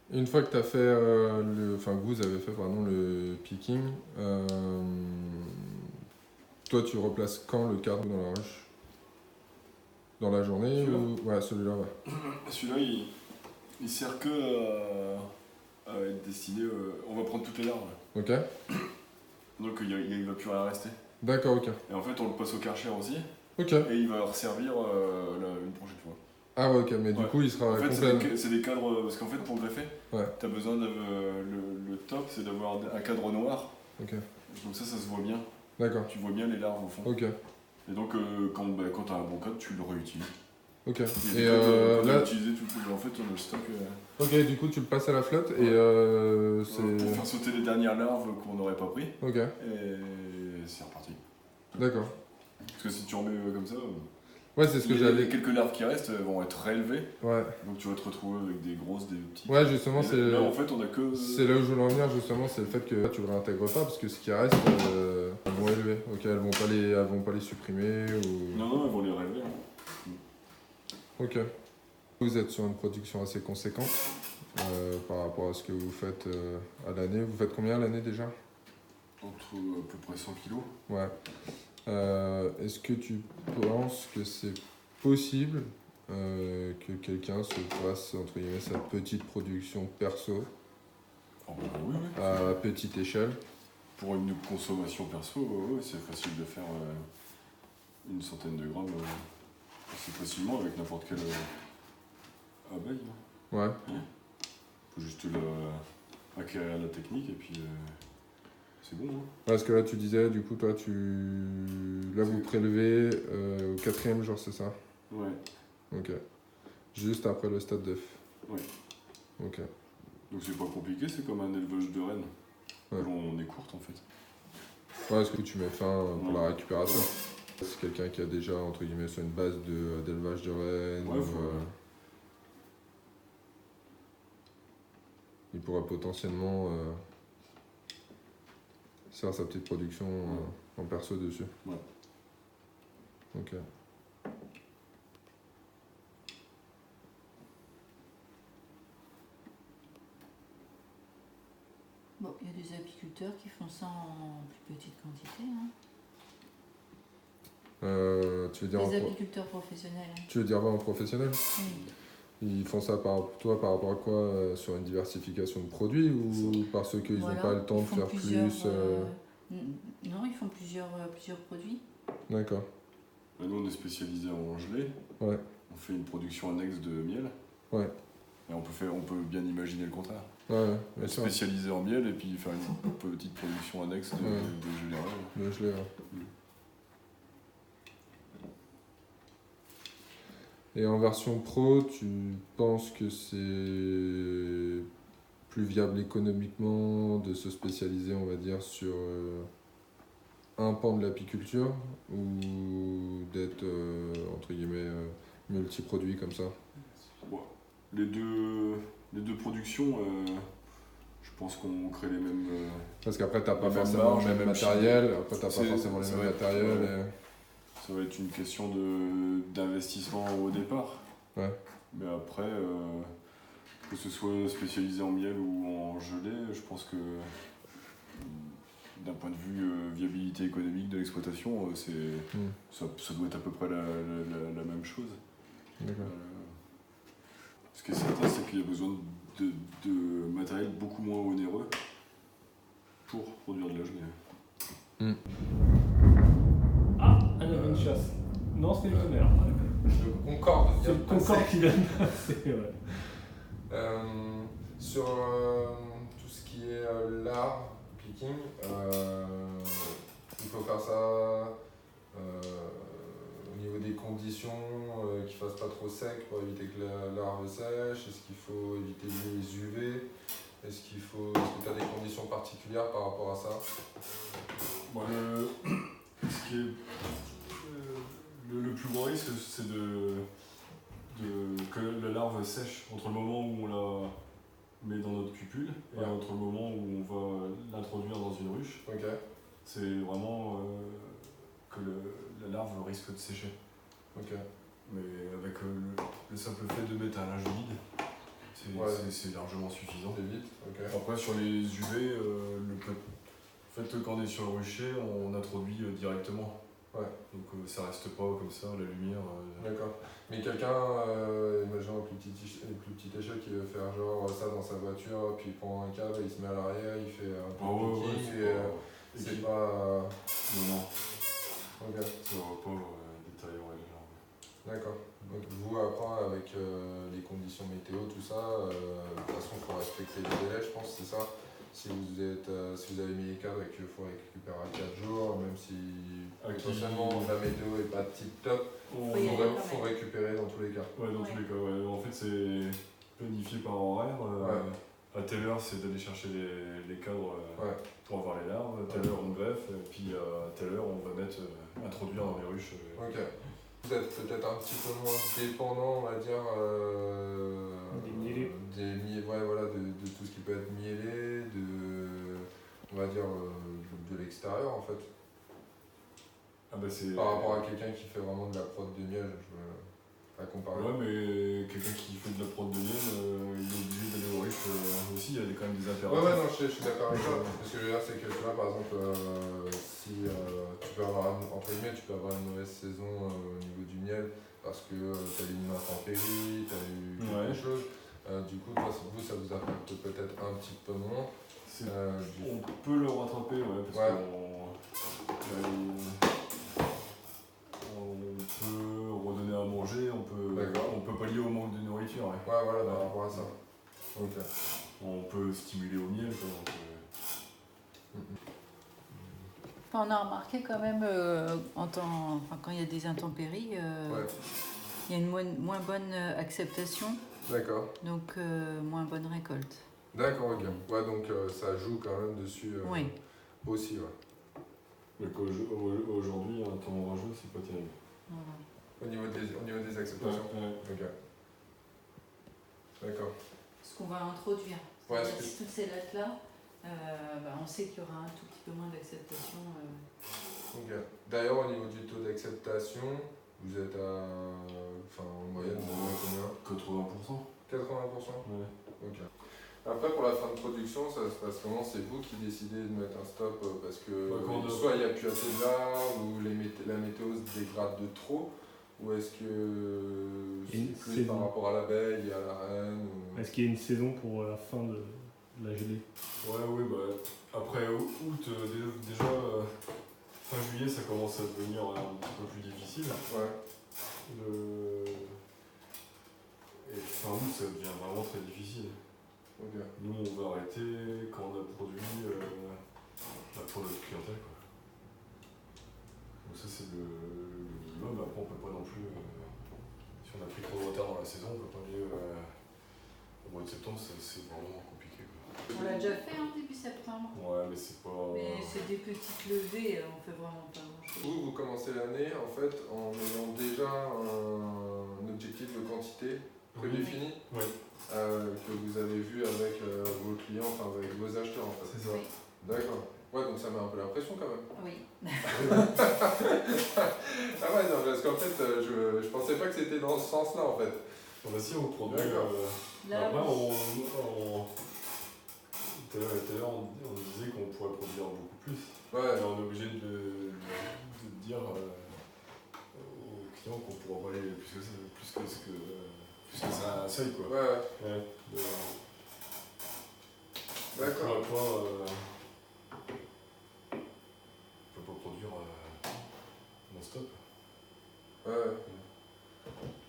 Une fois que tu as fait que vous avez fait pardon, le picking, toi tu replaces quand le cardo dans la ruche? Dans la journée ou... Ouais, celui-là, ouais. Celui-là, il sert que à être destiné. On va prendre toutes les larves. Ok. Donc il va plus rien rester. D'accord, ok. Et en fait, on le passe au Karcher aussi. Ok. Et il va resservir une prochaine fois. Ah ouais, ok, mais du coup il sera en fait, complet. c'est des cadres. Parce qu'en fait, pour greffer, t'as besoin de. Le top, c'est d'avoir un cadre noir. Ok. Donc ça se voit bien. D'accord. Tu vois bien les larves au fond. Ok. Et donc, quand t'as un bon cadre, tu le réutilises. Ok. Et là, utilisé tout en fait, on a le stock. Ok, du coup tu le passes à la flotte et c'est. Pour faire sauter les dernières larves qu'on n'aurait pas pris. Ok. Et c'est reparti. D'accord. Parce que si tu remets comme ça. Ouais, c'est ce que les j'avais. quelques larves qui restent vont être réélevées. Ouais. Donc tu vas te retrouver avec des grosses, des petites. Ouais, justement, c'est. Là, en fait, on a que. C'est là où je voulais en venir, justement, c'est le fait que tu le réintègres pas parce que ce qui reste, elles vont élever. Ok, elles vont pas les supprimer ou. Non, elles vont les réélever. Ok. Vous êtes sur une production assez conséquente par rapport à ce que vous faites à l'année. Vous faites combien à l'année déjà? Entre à peu près 100 kilos. Ouais. Est-ce que tu penses que c'est possible que quelqu'un se fasse entre guillemets sa petite production perso Oui. à petite échelle? Pour une consommation perso, c'est facile de faire une centaine de grammes assez facilement avec n'importe quelle abeille. Ouais. Faut juste acquérir la technique et puis c'est bon. Hein. Parce que là tu disais, du coup toi là vous prélevez au 4e jour, c'est ça? Ouais. Ok. Juste après le stade d'œuf. Ouais. Ok. Donc c'est pas compliqué, c'est comme un élevage de rennes. Ouais. On est courte en fait. Ouais, parce que tu mets fin pour la récupération. C'est quelqu'un qui a déjà entre guillemets sur une base d'élevage de rennes. Ouais, Il pourrait potentiellement faire sa petite production en perso dessus. Ouais. Ok. Bon, il y a des apiculteurs qui font ça en plus petite quantité. Hein. Tu veux dire apiculteurs professionnels. Hein. Tu veux dire en professionnel? Oui. Ils font ça par rapport à quoi? Sur une diversification de produits ou parce qu'ils n'ont pas le temps de faire plus Non, ils font plusieurs produits. D'accord. Nous, on est spécialisé en gelée. Ouais. On fait une production annexe de miel. Ouais. Et on peut bien imaginer le contraire. être spécialisé en miel et puis faire une petite production annexe de gelée royale. De gelée, Et en version pro, tu penses que c'est plus viable économiquement de se spécialiser, on va dire, sur un pan de l'apiculture ou d'être, entre guillemets, multi-produit comme ça? Les deux productions, je pense qu'on crée les mêmes... Parce qu'après, t'as pas forcément le même matériel, Ça va être une question d'investissement au départ. Ouais. Mais après, que ce soit spécialisé en miel ou en gelée, je pense que d'un point de vue viabilité économique de l'exploitation, ça doit être à peu près la même chose. Ce qui est certain, c'est qu'il y a besoin de matériel beaucoup moins onéreux pour produire de la gelée. Ah, elle avait une chasse. Non, c'était le tonnerre. Le Concorde. C'est le Concorde qui vient de passer, ouais. Sur tout ce qui est lard, picking, il faut faire ça au niveau des conditions, qu'il ne fasse pas trop sec pour éviter que la larve sèche. Est-ce qu'il faut éviter les UV? Est-ce que tu as des conditions particulières par rapport à ça? Ce qui est le plus gros risque, c'est que la larve sèche entre le moment où on la met dans notre cupule et entre le moment où on va l'introduire dans une ruche. C'est vraiment que la larve risque de sécher. Mais avec le simple fait de mettre un linge vide, c'est largement suffisant. Après, sur les UV, en fait, quand on est sur le rucher, on introduit directement. Donc ça reste pas comme ça, la lumière. D'accord. Mais quelqu'un, imaginons à plus petite échelle, qui veut faire genre ça dans sa voiture, puis il prend un câble, il se met à l'arrière, il fait un peu de picking, c'est pas... Non. Ça va pas détailler, D'accord. Donc vous, après, avec les conditions météo, tout ça, de toute façon, il faut respecter les délais, je pense, c'est ça. Si vous avez mis les cadres et qu'il faut récupérer à 4 jours, même si potentiellement la météo n'est pas tip-top, il faut récupérer dans tous les cas. Dans tous les cas, En fait, c'est planifié par horaire. À telle heure, c'est d'aller chercher les cadres pour avoir les larves. À telle heure, on greffe. Et puis à telle heure, on va introduire dans les ruches. Vous êtes peut-être un petit peu moins dépendant, on va dire, des mielés. De tout ce qui peut être mielé, on va dire, de l'extérieur en fait. Par rapport à quelqu'un qui fait vraiment de la prod de miel, à comparer. Mais quelqu'un qui fait de la prod de miel, il est obligé d'aller au ruche aussi, il y a quand même des impératifs. Non, je suis d'accord avec toi. Ce que je veux dire, c'est que là, par exemple, si tu peux avoir, entre guillemets, tu peux avoir une mauvaise saison au niveau du miel parce que tu as eu une intempérie, tu as eu quelque chose. Du coup, vous, ça vous affecte peut-être un petit peu moins. On peut le rattraper, parce on peut redonner à manger, on peut pallier au manque de nourriture. Par rapport à ça. On peut stimuler au miel. On a remarqué quand même, quand il y a des intempéries, il y a une moins bonne acceptation. D'accord. Donc moins bonne récolte. D'accord, donc ça joue quand même dessus aussi, Mais qu'aujourd'hui, un temps orageux, c'est pas terrible. Au niveau des acceptations. D'accord. Ce qu'on va introduire. Si toutes ces lattes-là, on sait qu'il y aura un tout petit peu moins d'acceptation. D'ailleurs, au niveau du taux d'acceptation, vous êtes en moyenne, combien? 80%. 80%. Après, pour la fin de production, ça se passe comment? C'est vous qui décidez de mettre un stop parce que soit il n'y a plus assez de larves ou la météo se dégrade de trop, ou est-ce que c'est plus par rapport à l'abeille et à la reine Est-ce qu'il y a une saison pour la fin de la gelée? Après août, déjà fin juillet, ça commence à devenir un petit peu plus difficile. Et fin août, ça devient vraiment très difficile. Okay. Nous, on va arrêter quand on a produit pour notre clientèle, quoi. Donc ça, c'est le minimum. Après, on peut pas non plus... si on a pris trop de retard dans la saison, on peut pas aller... au mois de septembre, c'est vraiment compliqué, quoi. On l'a déjà fait, début septembre. Ouais, mais c'est pas... Mais c'est des petites levées, on fait vraiment pas grand-chose. Vous commencez l'année, en fait, en ayant déjà un objectif de quantité prédéfini Oui. Que vous avez vu avec vos clients, enfin avec vos acheteurs, en fait. C'est ça. Oui. D'accord. Ouais, donc ça met un peu la pression quand même. Oui. Ah ouais, non, parce qu'en fait, je pensais pas que c'était dans ce sens-là, en fait. On va essayer, on produit... Là, après, tout à l'heure, on disait qu'on pourrait produire beaucoup plus. Ouais. Et on est obligé de dire aux clients qu'on pourra pas aller plus que ça, un seuil, quoi. Ouais. D'accord. On peut pas produire non-stop. Ouais.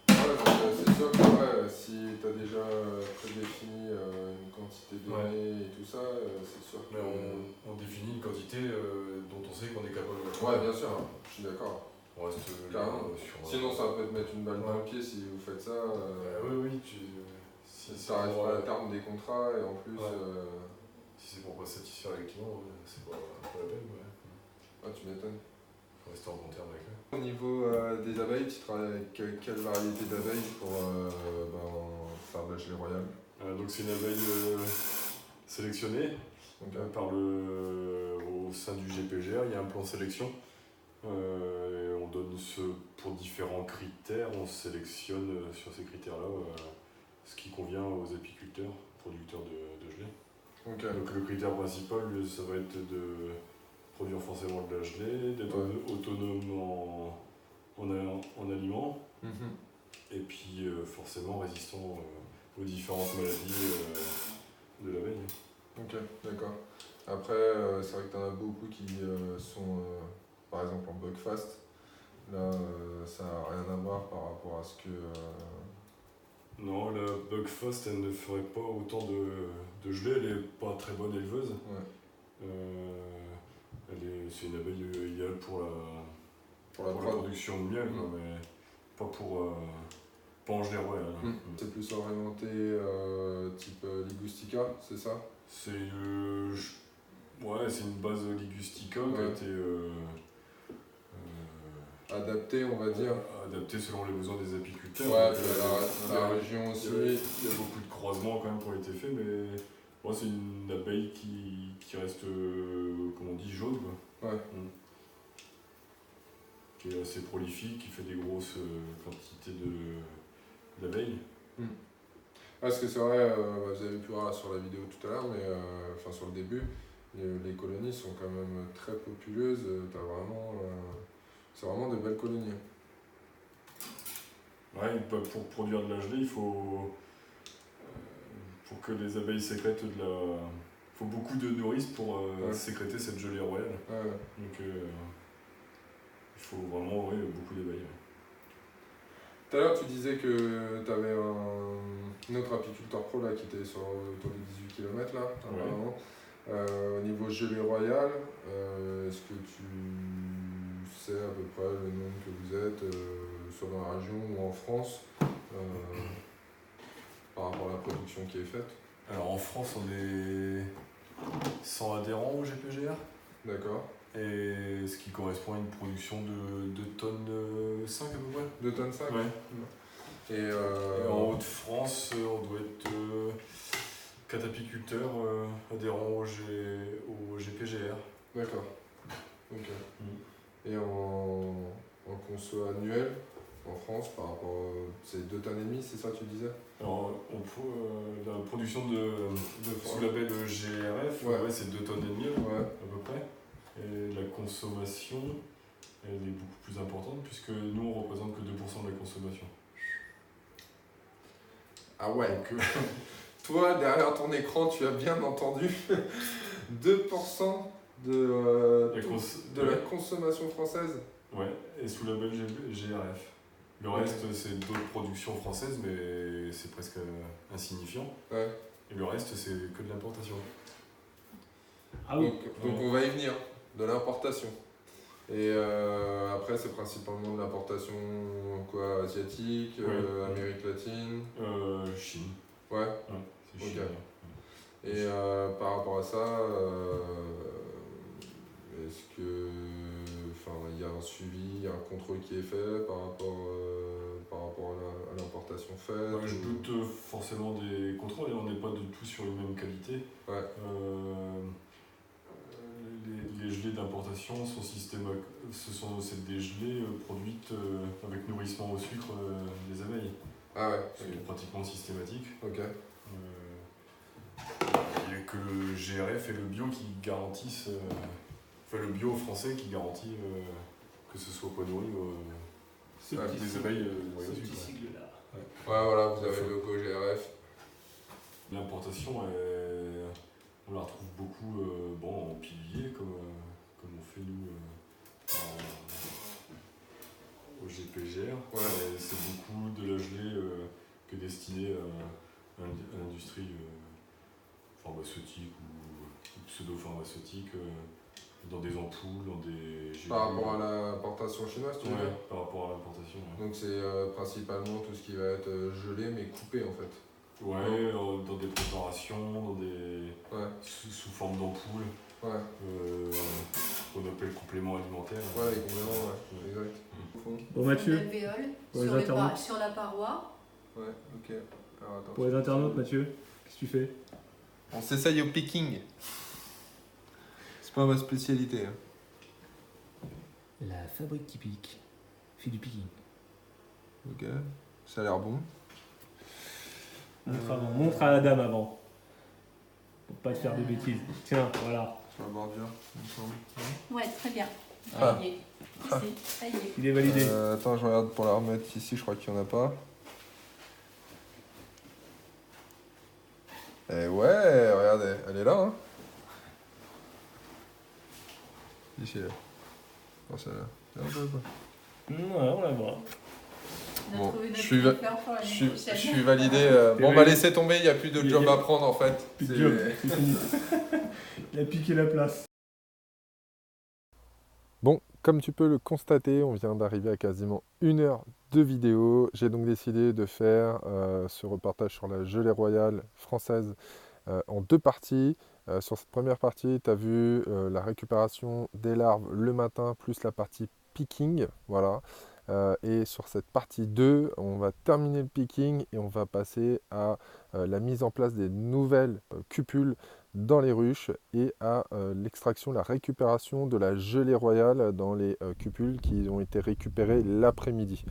Ouais, donc c'est sûr que si tu as déjà prédéfini une quantité donnée et tout ça, c'est sûr que... Mais on définit une quantité dont on sait qu'on est capable de la Ouais, bien sûr, je suis d'accord. On reste carrément. sur... Sinon, ça peut te mettre une balle dans le pied si vous faites ça. oui, si ça arrive pas à terme des contrats et en plus... Si c'est pour pas satisfaire les clients, c'est pas la peine. Ah, tu m'étonnes. Faut rester en bon terme avec eux. Au niveau des abeilles, tu travailles avec quelle variété d'abeilles pour faire de la gelée royale? Donc c'est une abeille sélectionnée au sein du GPGR, il y a un plan de sélection. On donne pour différents critères, on sélectionne sur ces critères-là ce qui convient aux apiculteurs, producteurs de gelée. Donc le critère principal, ça va être de produire forcément de la gelée, d'être autonome en aliments, et puis forcément résistant aux différentes maladies de l'abeille. Ok, d'accord. Après, c'est vrai que tu en as beaucoup qui sont, par exemple, en bugfast. Là, ça n'a rien à voir par rapport à ce que... Non, la bugfast, elle ne ferait pas autant de gelée, elle n'est pas très bonne éleveuse. Ouais. C'est une abeille idéale pour la production de miel, mais pas pas en gelée royale. C'est plus orienté type ligustica, c'est ça? C'est une base ligustica qui a été adaptée, on va dire. Adaptée selon les besoins des apiculteurs. La région aussi. Il y a beaucoup de croisements quand même qui ont été faits, mais c'est une abeille qui reste, comme on dit, jaune, quoi. Ouais. Qui est assez prolifique, qui fait des grosses quantités d'abeilles. Parce que c'est vrai, vous avez pu voir sur la vidéo tout à l'heure, mais sur le début, les colonies sont quand même très populeuses. C'est vraiment de belles colonies. Ouais, pour produire de la gelée, il faut pour que les abeilles sécrètent il faut beaucoup de nourrice pour sécréter cette gelée royale. Donc il faut vraiment beaucoup d'abeilles. Tout à l'heure, tu disais que tu avais un autre apiculteur pro là, qui était autour de 18 km là, apparemment. Au niveau gelée royale, est-ce que tu sais à peu près le nombre que vous êtes, soit dans la région ou en France, par rapport à la production qui est faite? Alors en France, on est 100 adhérents au GPGR. D'accord. Et ce qui correspond à une production de 2 tonnes 5 à peu près. 2 tonnes 5 ? Ouais. Et en Haute-France, on doit être 4 apiculteurs adhérents au GPGR. D'accord. Ok. Et en conso annuel, en France, par rapport à... C'est 2 tonnes et demie, c'est ça que tu disais? Alors, la production sous label GRF, c'est 2 tonnes et demie à peu près. Et la consommation, elle est beaucoup plus importante puisque nous, on représente que 2% de la consommation. Ah ouais, donc toi, derrière ton écran, tu as bien entendu 2% de la consommation française. Ouais, et sous label GRF. Le reste, c'est d'autres productions françaises, mais c'est presque insignifiant. Ouais. Et le reste, c'est que de l'importation. Ah oui. Donc on va y venir, de l'importation. Et après, c'est principalement de l'importation quoi, asiatique, Amérique latine. Chine. Ouais. C'est Chine. Okay. Et par rapport à ça, est-ce que, il y a un suivi, un contrôle qui est fait par rapport à l'importation faite? Je doute forcément des contrôles, et on n'est pas du tout sur une même qualité. Ouais. Les gelées d'importation sont systématiques. C'est des gelées produites avec nourrissement au sucre des abeilles. Ah ouais. C'est pratiquement systématique. Ok. Il n'y a que le GRF et le bio qui garantissent. Le bio français qui garantit que ce soit pas nourri des abeilles nourries au sucre. sigle-là. Ouais, voilà, vous avez le logo GRF. L'importation, on la retrouve beaucoup en pilier, comme on fait nous au GPGR. Ouais. C'est beaucoup de la gelée que destinée à l'industrie pharmaceutique ou pseudo-pharmaceutique, dans des ampoules, dans des gélules. Par rapport à l'importation chinoise, tu veux dire? Par rapport à l'importation. Ouais. Donc c'est principalement tout ce qui va être gelé mais coupé en fait. Ouais, dans des préparations, sous forme d'ampoules. Ouais. Qu'on appelle complément alimentaire. Ouais, les compléments, ouais. Exact. Bon Mathieu, pour les sur la paroi. Ouais, ok. Alors, attends, pour les internautes, Mathieu, qu'est-ce que tu fais? on s'essaye au picking. C'est pas ma spécialité. Hein. La fabrique qui pique. Fait du picking. Ok, ça a l'air bon. Montre à la dame avant. Pour pas te faire de bêtises. Tiens, voilà. Sur la bordure, il me semble. Ouais, très bien. Ah. Ça y est. Ici, ça y est. Il est validé. Attends, je regarde pour la remettre ici, je crois qu'il n'y en a pas. Et ouais, regardez, elle est là. Hein. Ici, là. Non, celle-là. Ouais, on la voit. Bon, Notre je suis prochaine. je suis validé. Bon, bah laissez tomber, il n'y a plus de job à prendre en fait. Plus de job, c'est fini. Il a piqué la place. Bon, comme tu peux le constater, on vient d'arriver à quasiment 1 heure de vidéo. J'ai donc décidé de faire ce reportage sur la gelée royale française en 2 parties. Sur cette première partie, tu as vu la récupération des larves le matin, plus la partie picking. Voilà. Et sur cette partie 2, on va terminer le picking et on va passer à la mise en place des nouvelles cupules dans les ruches et à l'extraction, la récupération de la gelée royale dans les cupules qui ont été récupérées l'après-midi.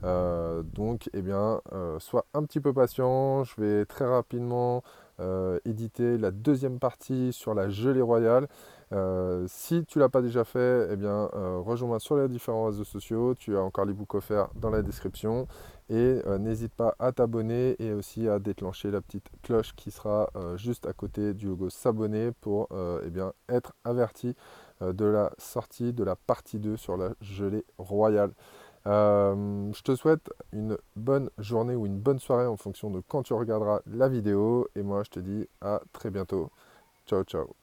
Donc, eh bien, sois un petit peu patient, je vais très rapidement éditer la deuxième partie sur la gelée royale. Si tu ne l'as pas déjà fait, eh bien, rejoins-moi sur les différents réseaux sociaux. Tu as encore l'ebook offert dans la description. Et n'hésite pas à t'abonner et aussi à déclencher la petite cloche qui sera juste à côté du logo s'abonner pour eh bien, être averti de la sortie de la partie 2 sur la gelée royale. Je te souhaite une bonne journée ou une bonne soirée en fonction de quand tu regarderas la vidéo. Et moi, je te dis à très bientôt. Ciao, ciao.